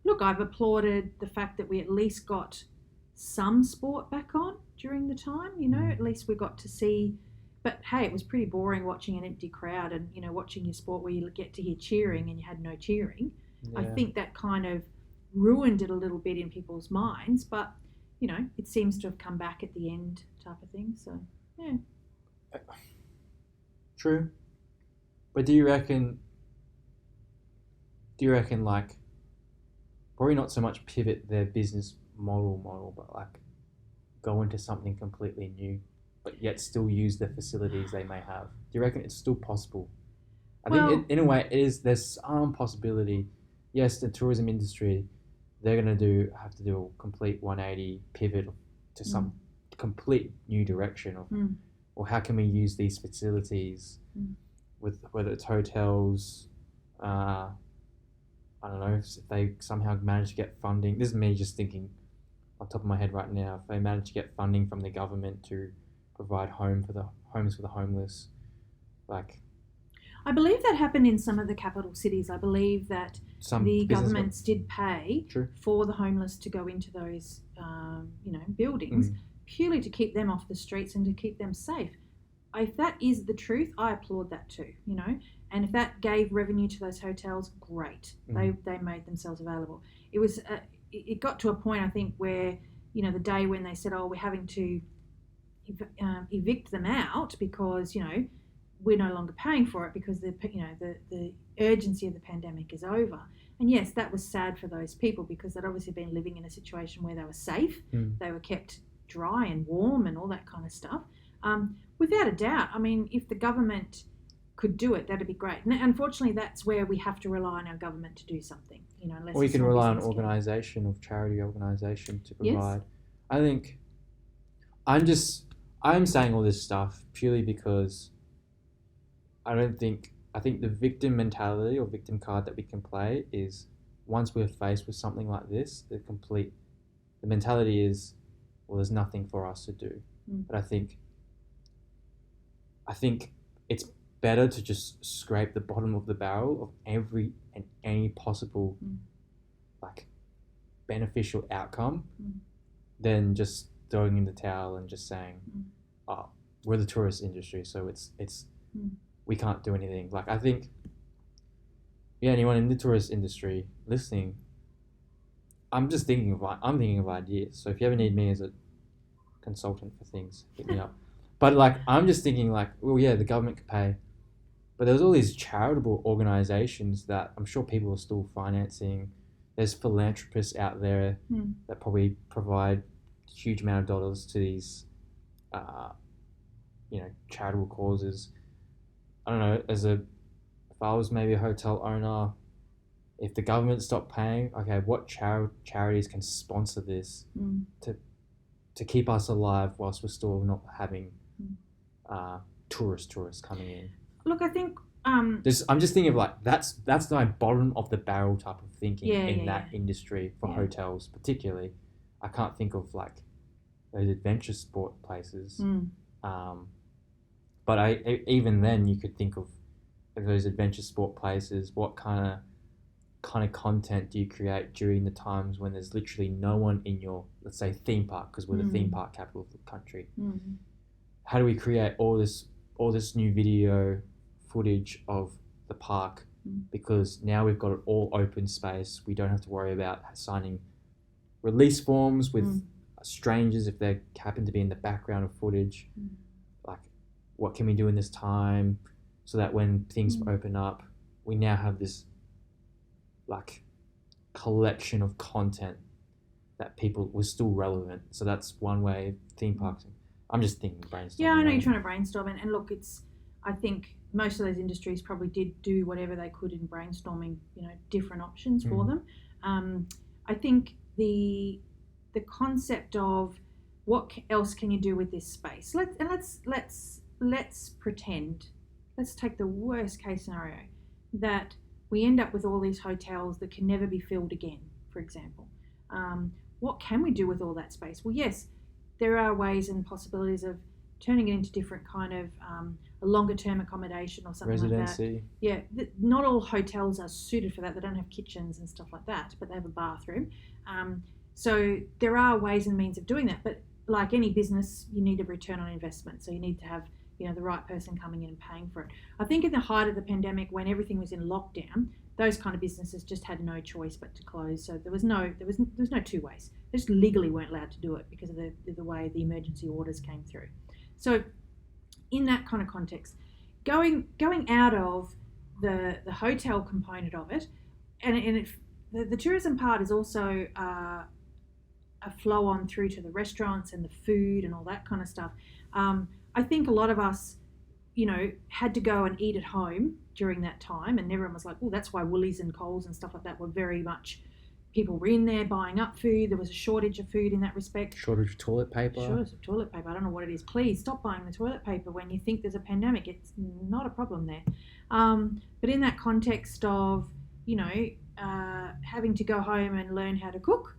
B: Look, I've applauded the fact that we at least got some sport back on during the time. At least we got to see. But hey, it was pretty boring watching an empty crowd and watching your sport where you get to hear cheering and you had no cheering.
A: Yeah.
B: I think that kind of ruined it a little bit in people's minds. But it seems to have come back at the end, type of thing. So yeah.
A: True. But do you reckon like probably not so much pivot their business model, but like go into something completely new, but yet still use the facilities they may have? Do you reckon it's still possible? I think in a way it is. There's some possibility. Yes, the tourism industry, they're going to have to do a complete 180 pivot to some complete new direction of, or how can we use these facilities with whether it's hotels, I don't know if they somehow manage to get funding. This is me just thinking on top of my head right now. If they manage to get funding from the government to provide homes for the homeless, like.
B: I believe that happened in some of the capital cities. I believe that the governments did pay for the homeless to go into those, buildings purely to keep them off the streets and to keep them safe. If that is the truth, I applaud that too, And if that gave revenue to those hotels, great. They made themselves available. It got to a point, I think, where, the day when they said, we're having to evict them out because, we're no longer paying for it because the urgency of the pandemic is over. And yes, that was sad for those people because they'd obviously been living in a situation where they were safe, they were kept dry and warm and all that kind of stuff. Without a doubt, I mean, if the government could do it, that'd be great. And unfortunately, that's where we have to rely on our government to do something. Unless
A: or you can rely on charity organisation to provide. Yes. I think I'm saying all this stuff purely because I think the victim mentality or victim card that we can play is once we're faced with something like this, the mentality is, well, there's nothing for us to do. But I think it's better to just scrape the bottom of the barrel of every and any possible like beneficial outcome than just throwing in the towel and just saying, we're the tourist industry, so it's we can't do anything. Like, I think, anyone in the tourist industry listening, I'm thinking of ideas. So if you ever need me as a consultant for things, hit me up. But like, I'm just thinking like, well, yeah, the government could pay, but there's all these charitable organizations that I'm sure people are still financing. There's philanthropists out there that probably provide a huge amount of dollars to these, charitable causes. I don't know, if I was maybe a hotel owner, if the government stopped paying, okay, what charities can sponsor this to keep us alive whilst we're still not having tourists coming in?
B: Look, I think
A: I'm just thinking of like that's my bottom of the barrel type of thinking in that industry for hotels particularly. I can't think of like those adventure sport places. But even then you could think of those adventure sport places. What kind of content do you create during the times when there's literally no one in your, let's say, theme park, because we're the theme park capital of the country? How do we create all this new video footage of the park? Because now we've got it all open space. We don't have to worry about signing release forms with strangers if they happen to be in the background of footage. Like, what can we do in this time, so that when things open up, we now have this like collection of content that people was still relevant. So that's one way theme parks. I'm just thinking brainstorming.
B: Yeah, I know you're trying to brainstorm, and look, I think most of those industries probably did do whatever they could in brainstorming, different options for them. I think the concept of what else can you do with this space? Let's pretend. Let's take the worst case scenario that we end up with all these hotels that can never be filled again, for example. What can we do with all that space? Well, yes, there are ways and possibilities of turning it into different kind of a longer term accommodation or something
A: Residency.
B: like that. Yeah, not all hotels are suited for that. They don't have kitchens and stuff like that, but they have a bathroom. So there are ways and means of doing that. But like any business, you need a return on investment. So you need to have the right person coming in and paying for it. I think in the height of the pandemic, when everything was in lockdown, those kind of businesses just had no choice but to close. So there was no two ways. They just legally weren't allowed to do it because of the way the emergency orders came through. So in that kind of context, going out of the hotel component of it, and the tourism part is also a flow on through to the restaurants and the food and all that kind of stuff. I think a lot of us, had to go and eat at home during that time, and everyone was like, oh, that's why Woolies and Coles and stuff like that were very much, people were in there buying up food. There was a shortage of food in that respect.
A: Shortage of toilet paper.
B: Shortage of toilet paper. I don't know what it is. Please stop buying the toilet paper when you think there's a pandemic. It's not a problem there. But in that context of, having to go home and learn how to cook,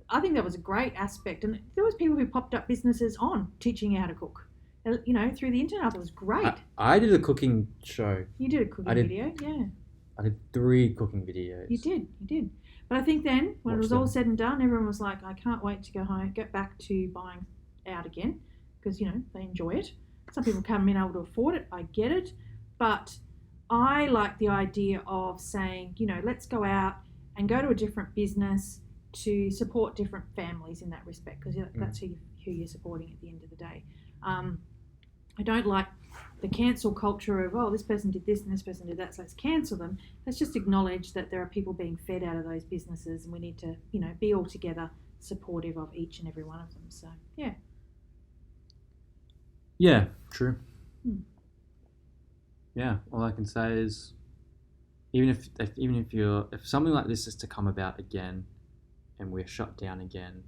B: I think that was a great aspect. And there was people who popped up businesses on teaching you how to cook, through the internet. I thought it was great.
A: I did a cooking show.
B: You did a cooking video, yeah.
A: I did 3 cooking videos.
B: You did. But I think then, when it was all said and done, everyone was like, I can't wait to get back to buying out again, because, they enjoy it. Some people haven't been able to afford it. I get it. But I like the idea of saying, let's go out and go to a different business to support different families in that respect, because that's who you're supporting at the end of the day. I don't like the cancel culture of, this person did this and this person did that, so let's cancel them. Let's just acknowledge that there are people being fed out of those businesses, and we need to, be all together supportive of each and every one of them. So, yeah.
A: Yeah, true. Yeah, all I can say is, even if something like this is to come about again, and we're shut down again,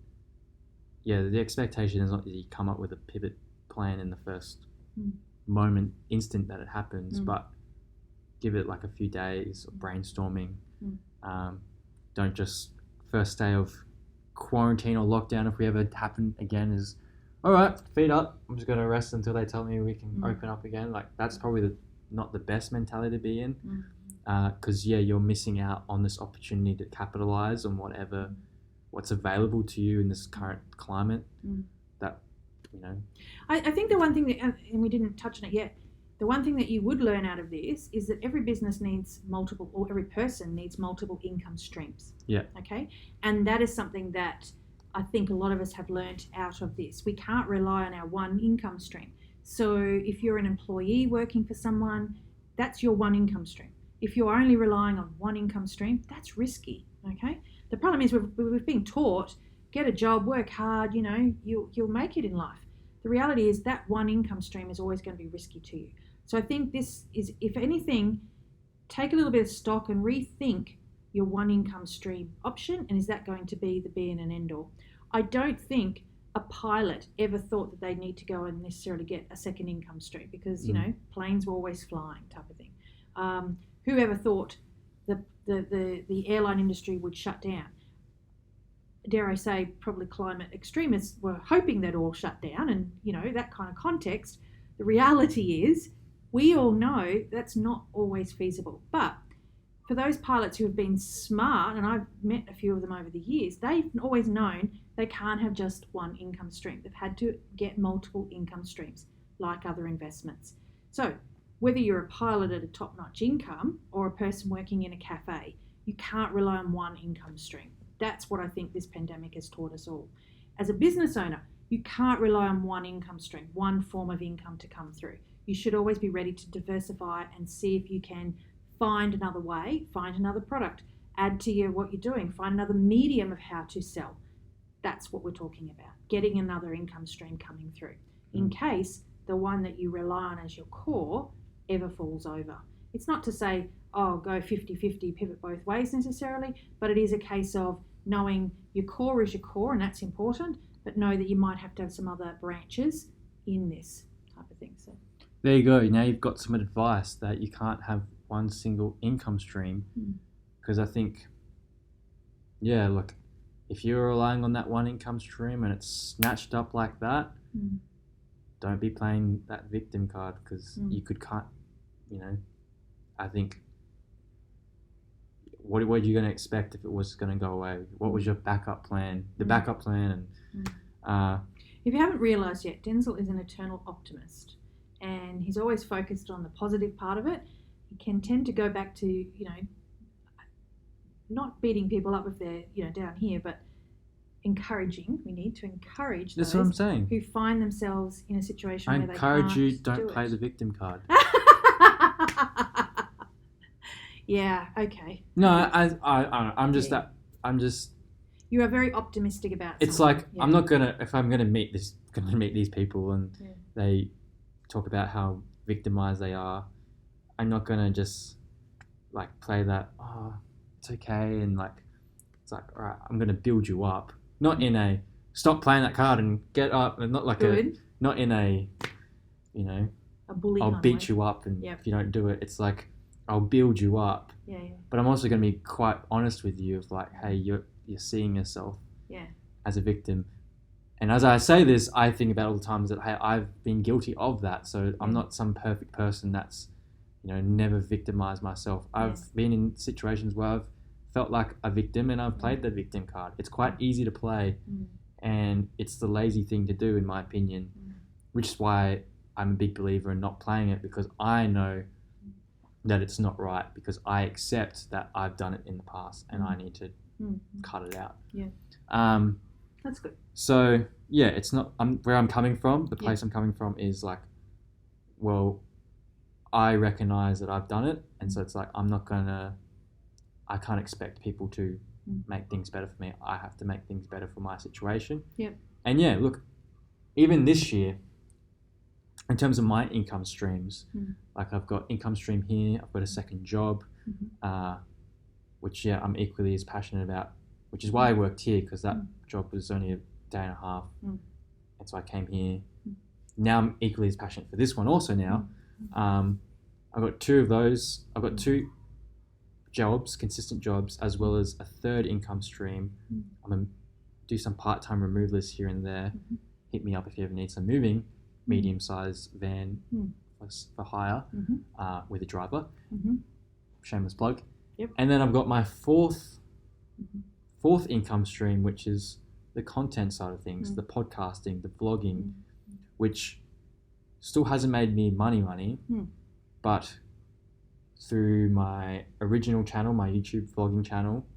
A: the expectation is not that you come up with a pivot plan in the first instant that it happens, but give it like a few days of brainstorming. Don't just first day of quarantine or lockdown, if we ever happen again, is all right, feet up, I'm just going to rest until they tell me we can open up again. Like, that's probably not the best mentality to be in, because you're missing out on this opportunity to capitalize on what's available to you in this current climate. That
B: I think the one thing that, and we didn't touch on it yet, the one thing that you would learn out of this is that every business needs multiple, or every person needs multiple income streams.
A: Yeah.
B: Okay. And that is something that I think a lot of us have learned out of this. We can't rely on our one income stream. So if you're an employee working for someone, that's your one income stream. If you're only relying on one income stream, that's risky. Okay. The problem is we've been taught, get a job, work hard, you'll make it in life. The reality is that one income stream is always going to be risky to you. So I think this is, if anything, take a little bit of stock and rethink your one income stream option, and is that going to be the be and end all? I don't think a pilot ever thought that they need to go and necessarily get a second income stream, because planes were always flying, type of thing. Whoever thought the airline industry would shut down? Dare I say, probably climate extremists were hoping they'd all shut down, and that kind of context. The reality is, we all know that's not always feasible. But for those pilots who have been smart, and I've met a few of them over the years, they've always known they can't have just one income stream. They've had to get multiple income streams, like other investments. So whether you're a pilot at a top-notch income or a person working in a cafe, you can't rely on one income stream. That's what I think this pandemic has taught us all. As a business owner, You can't rely on one income stream, one form of income to come through. You should always be ready to diversify and see if you can find another way, find another product, add to what you're doing, find another medium of how to sell. That's what we're talking about, getting another income stream coming through in case the one that you rely on as your core ever falls over. It's not to say, oh, go 50-50, pivot both ways necessarily, but it is a case of knowing your core is your core, and that's important, but know that you might have to have some other branches in this type of thing. So
A: there you go. Now you've got some advice that you can't have one single income stream, because I think, yeah, look, if you're relying on that one income stream and it's snatched up like that, don't be playing that victim card, because you can't, I think, what are you going to expect if it was going to go away? What was your backup plan? The backup plan. And
B: if you haven't realised yet, Denzel is an eternal optimist, and he's always focused on the positive part of it. He can tend to go back to, not beating people up if they're, down here, but encouraging. We need to encourage
A: that's
B: those
A: what I'm saying.
B: who find themselves in a situation
A: I
B: where they
A: encourage
B: can't
A: you, don't
B: do
A: play
B: it.
A: the victim card.
B: Yeah, okay.
A: No, I'm just.
B: You are very optimistic about
A: It's
B: something.
A: like,
B: Yeah.
A: if I'm gonna meet these people and they talk about how victimized they are, I'm not gonna just like play that, oh, it's okay, and like, it's like, all right, I'm gonna build you up, not in a stop playing that card and get up, and not like not in a,
B: a bully.
A: I'll
B: kind of
A: beat
B: way.
A: you up, and
B: Yep.
A: if you don't do it, it's like, I'll build you up.
B: Yeah.
A: But I'm also going to be quite honest with you of like, hey, you're seeing yourself as a victim. And as I say this, I think about all the times that, hey, I've been guilty of that. So I'm not some perfect person that's, never victimized myself. I've been in situations where I've felt like a victim and I've played the victim card. It's quite easy to play, and it's the lazy thing to do, in my opinion, which is why I'm a big believer in not playing it, because I know that it's not right, because I accept that I've done it in the past and I need to cut it out.
B: Yeah. That's good.
A: So yeah, it's not where I'm coming from. The place I'm coming from is like, well, I recognize that I've done it, and so it's like, I can't expect people to make things better for me. I have to make things better for my situation.
B: Yep.
A: And yeah, look, even this year, in terms of my income streams, like I've got income stream here, I've got a second job, which I'm equally as passionate about, which is why I worked here, because that job was only a day and a half, and so I came here. Now I'm equally as passionate for this one also now. I've got two of those. I've got two jobs, consistent jobs, as well as a third income stream. I'm going to do some part-time removalists here and there. Hit me up if you ever need some moving. Medium-sized van for hire with a driver. Shameless plug.
B: Yep.
A: And then I've got my fourth income stream, which is the content side of things, the podcasting, the vlogging, which still hasn't made me money, but through my original channel, my YouTube vlogging channel,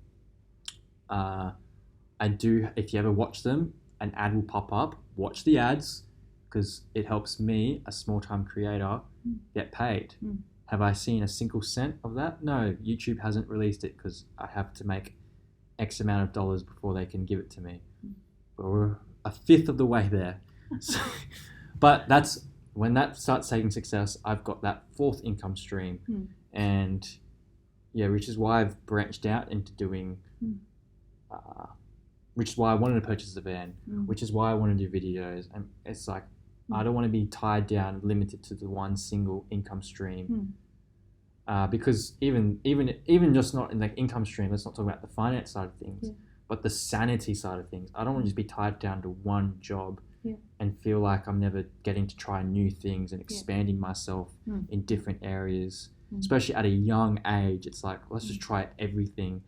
A: I do, if you ever watch them, an ad will pop up. Watch the ads, because it helps me, a small-time creator, get paid. Have I seen a single cent of that? No, YouTube hasn't released it, because I have to make X amount of dollars before they can give it to me. But we're a fifth of the way there. So, but that's when that starts taking success, I've got that fourth income stream. And which is why I've branched out into doing, which is why I wanted to purchase a van, which is why I want to do videos. And it's like, I don't want to be tied down, limited to the one single income stream. Because even just not in the income stream, let's not talk about the finance side of things, but the sanity side of things. I don't want to just be tied down to one job and feel like I'm never getting to try new things and expanding myself in different areas, especially at a young age. It's like, let's just try everything,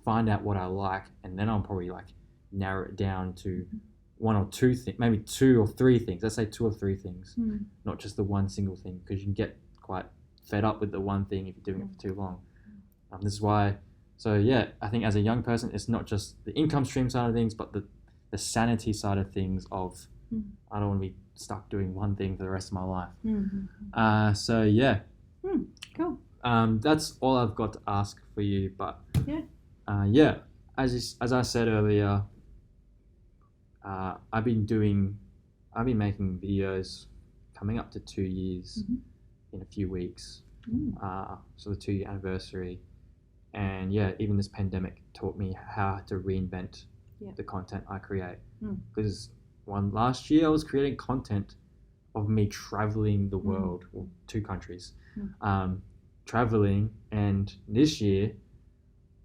A: find out what I like, and then I'll probably like narrow it down to one or two things, maybe two or three things. Let's say two or three things, not just the one single thing, because you can get quite fed up with the one thing if you're doing it for too long. This is why, I think as a young person, it's not just the income stream side of things, but the sanity side of things of I don't want to be stuck doing one thing for the rest of my life.
B: Mm-hmm.
A: So yeah.
B: Cool.
A: That's all I've got to ask for you. But
B: Yeah.
A: as I said earlier, I've been making videos coming up to 2 years in a few weeks. So the 2-year anniversary, and even this pandemic taught me how to reinvent the content I create. Because last year I was creating content of me traveling the world, or 2 countries, traveling, and this year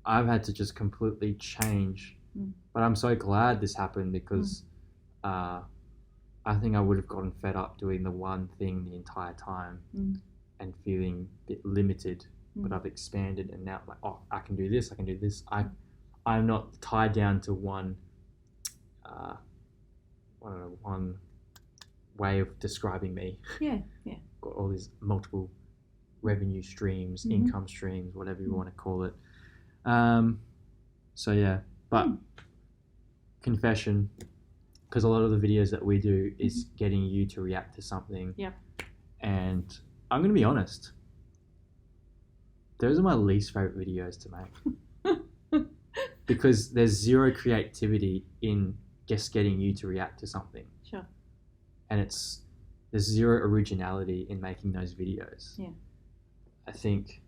A: I've had to just completely change. But I'm so glad this happened because I think I would have gotten fed up doing the one thing the entire time and feeling a bit limited. But I've expanded, and now like, oh, I can do this. I'm not tied down to one way of describing me. Got all these multiple revenue streams, income streams, whatever you want to call it. But confession, because a lot of the videos that we do is getting you to react to something. And I'm going to be honest, those are my least favorite videos to make. Because there's zero creativity in just getting you to react to something.
B: Sure.
A: And there's zero originality in making those videos. I think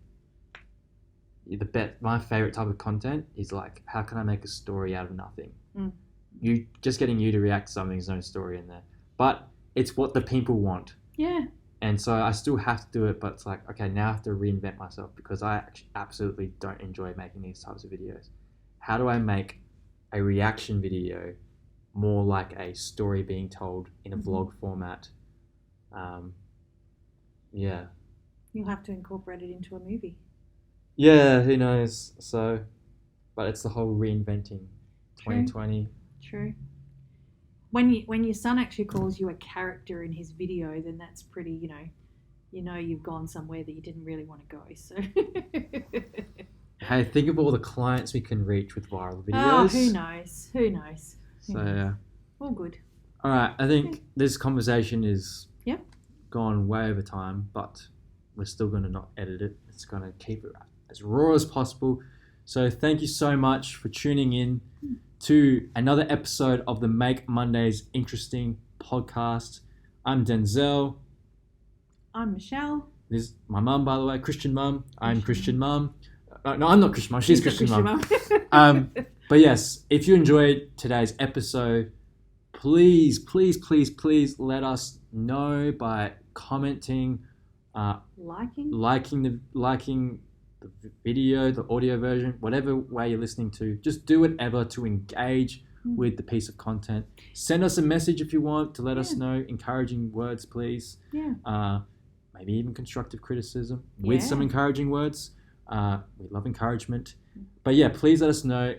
A: my favorite type of content is like, how can I make a story out of nothing? You just getting you to react to something, there's no story in there. But it's what the people want. And so I still have to do it, but it's like, okay, now I have to reinvent myself because I absolutely don't enjoy making these types of videos. How do I make a reaction video more like a story being told in a vlog format?
B: You'll have to incorporate it into a movie.
A: Yeah, who knows? So, but it's the whole reinventing 2020.
B: True. When your son actually calls you a character in his video, then that's pretty, you know you've gone somewhere that you didn't really want to go. So.
A: Hey, think of all the clients we can reach with viral videos.
B: Oh, who knows?
A: So,
B: all good.
A: All right, I think this conversation is gone way over time, but we're still going to not edit it. It's going to keep it as raw as possible. So thank you so much for tuning in to another episode of the Make Mondays Interesting podcast. I'm Denzel.
B: I'm Michelle.
A: This is my mum, by the way, Christian mum. I'm Christian mum. No, I'm not Christian mum. She's Christian mum. But yes, if you enjoyed today's episode, please let us know by commenting, liking the video, the audio version, whatever way you're listening to. Just do whatever to engage with the piece of content. Send us a message if you want to let us know. Encouraging words, please. Maybe even constructive criticism with some encouraging words. We love encouragement. But please let us know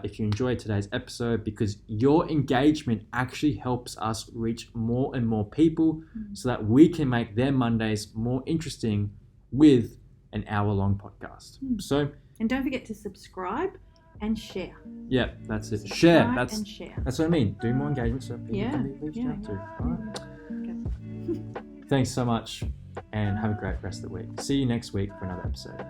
A: if you enjoyed today's episode, because your engagement actually helps us reach more and more people so that we can make their Mondays more interesting with an hour-long podcast. So,
B: and don't forget to subscribe and share.
A: Yeah, that's it. Share. That's what I mean. Do more engagement so people can be reached out to. All right.
B: Okay.
A: Thanks so much, and have a great rest of the week. See you next week for another episode.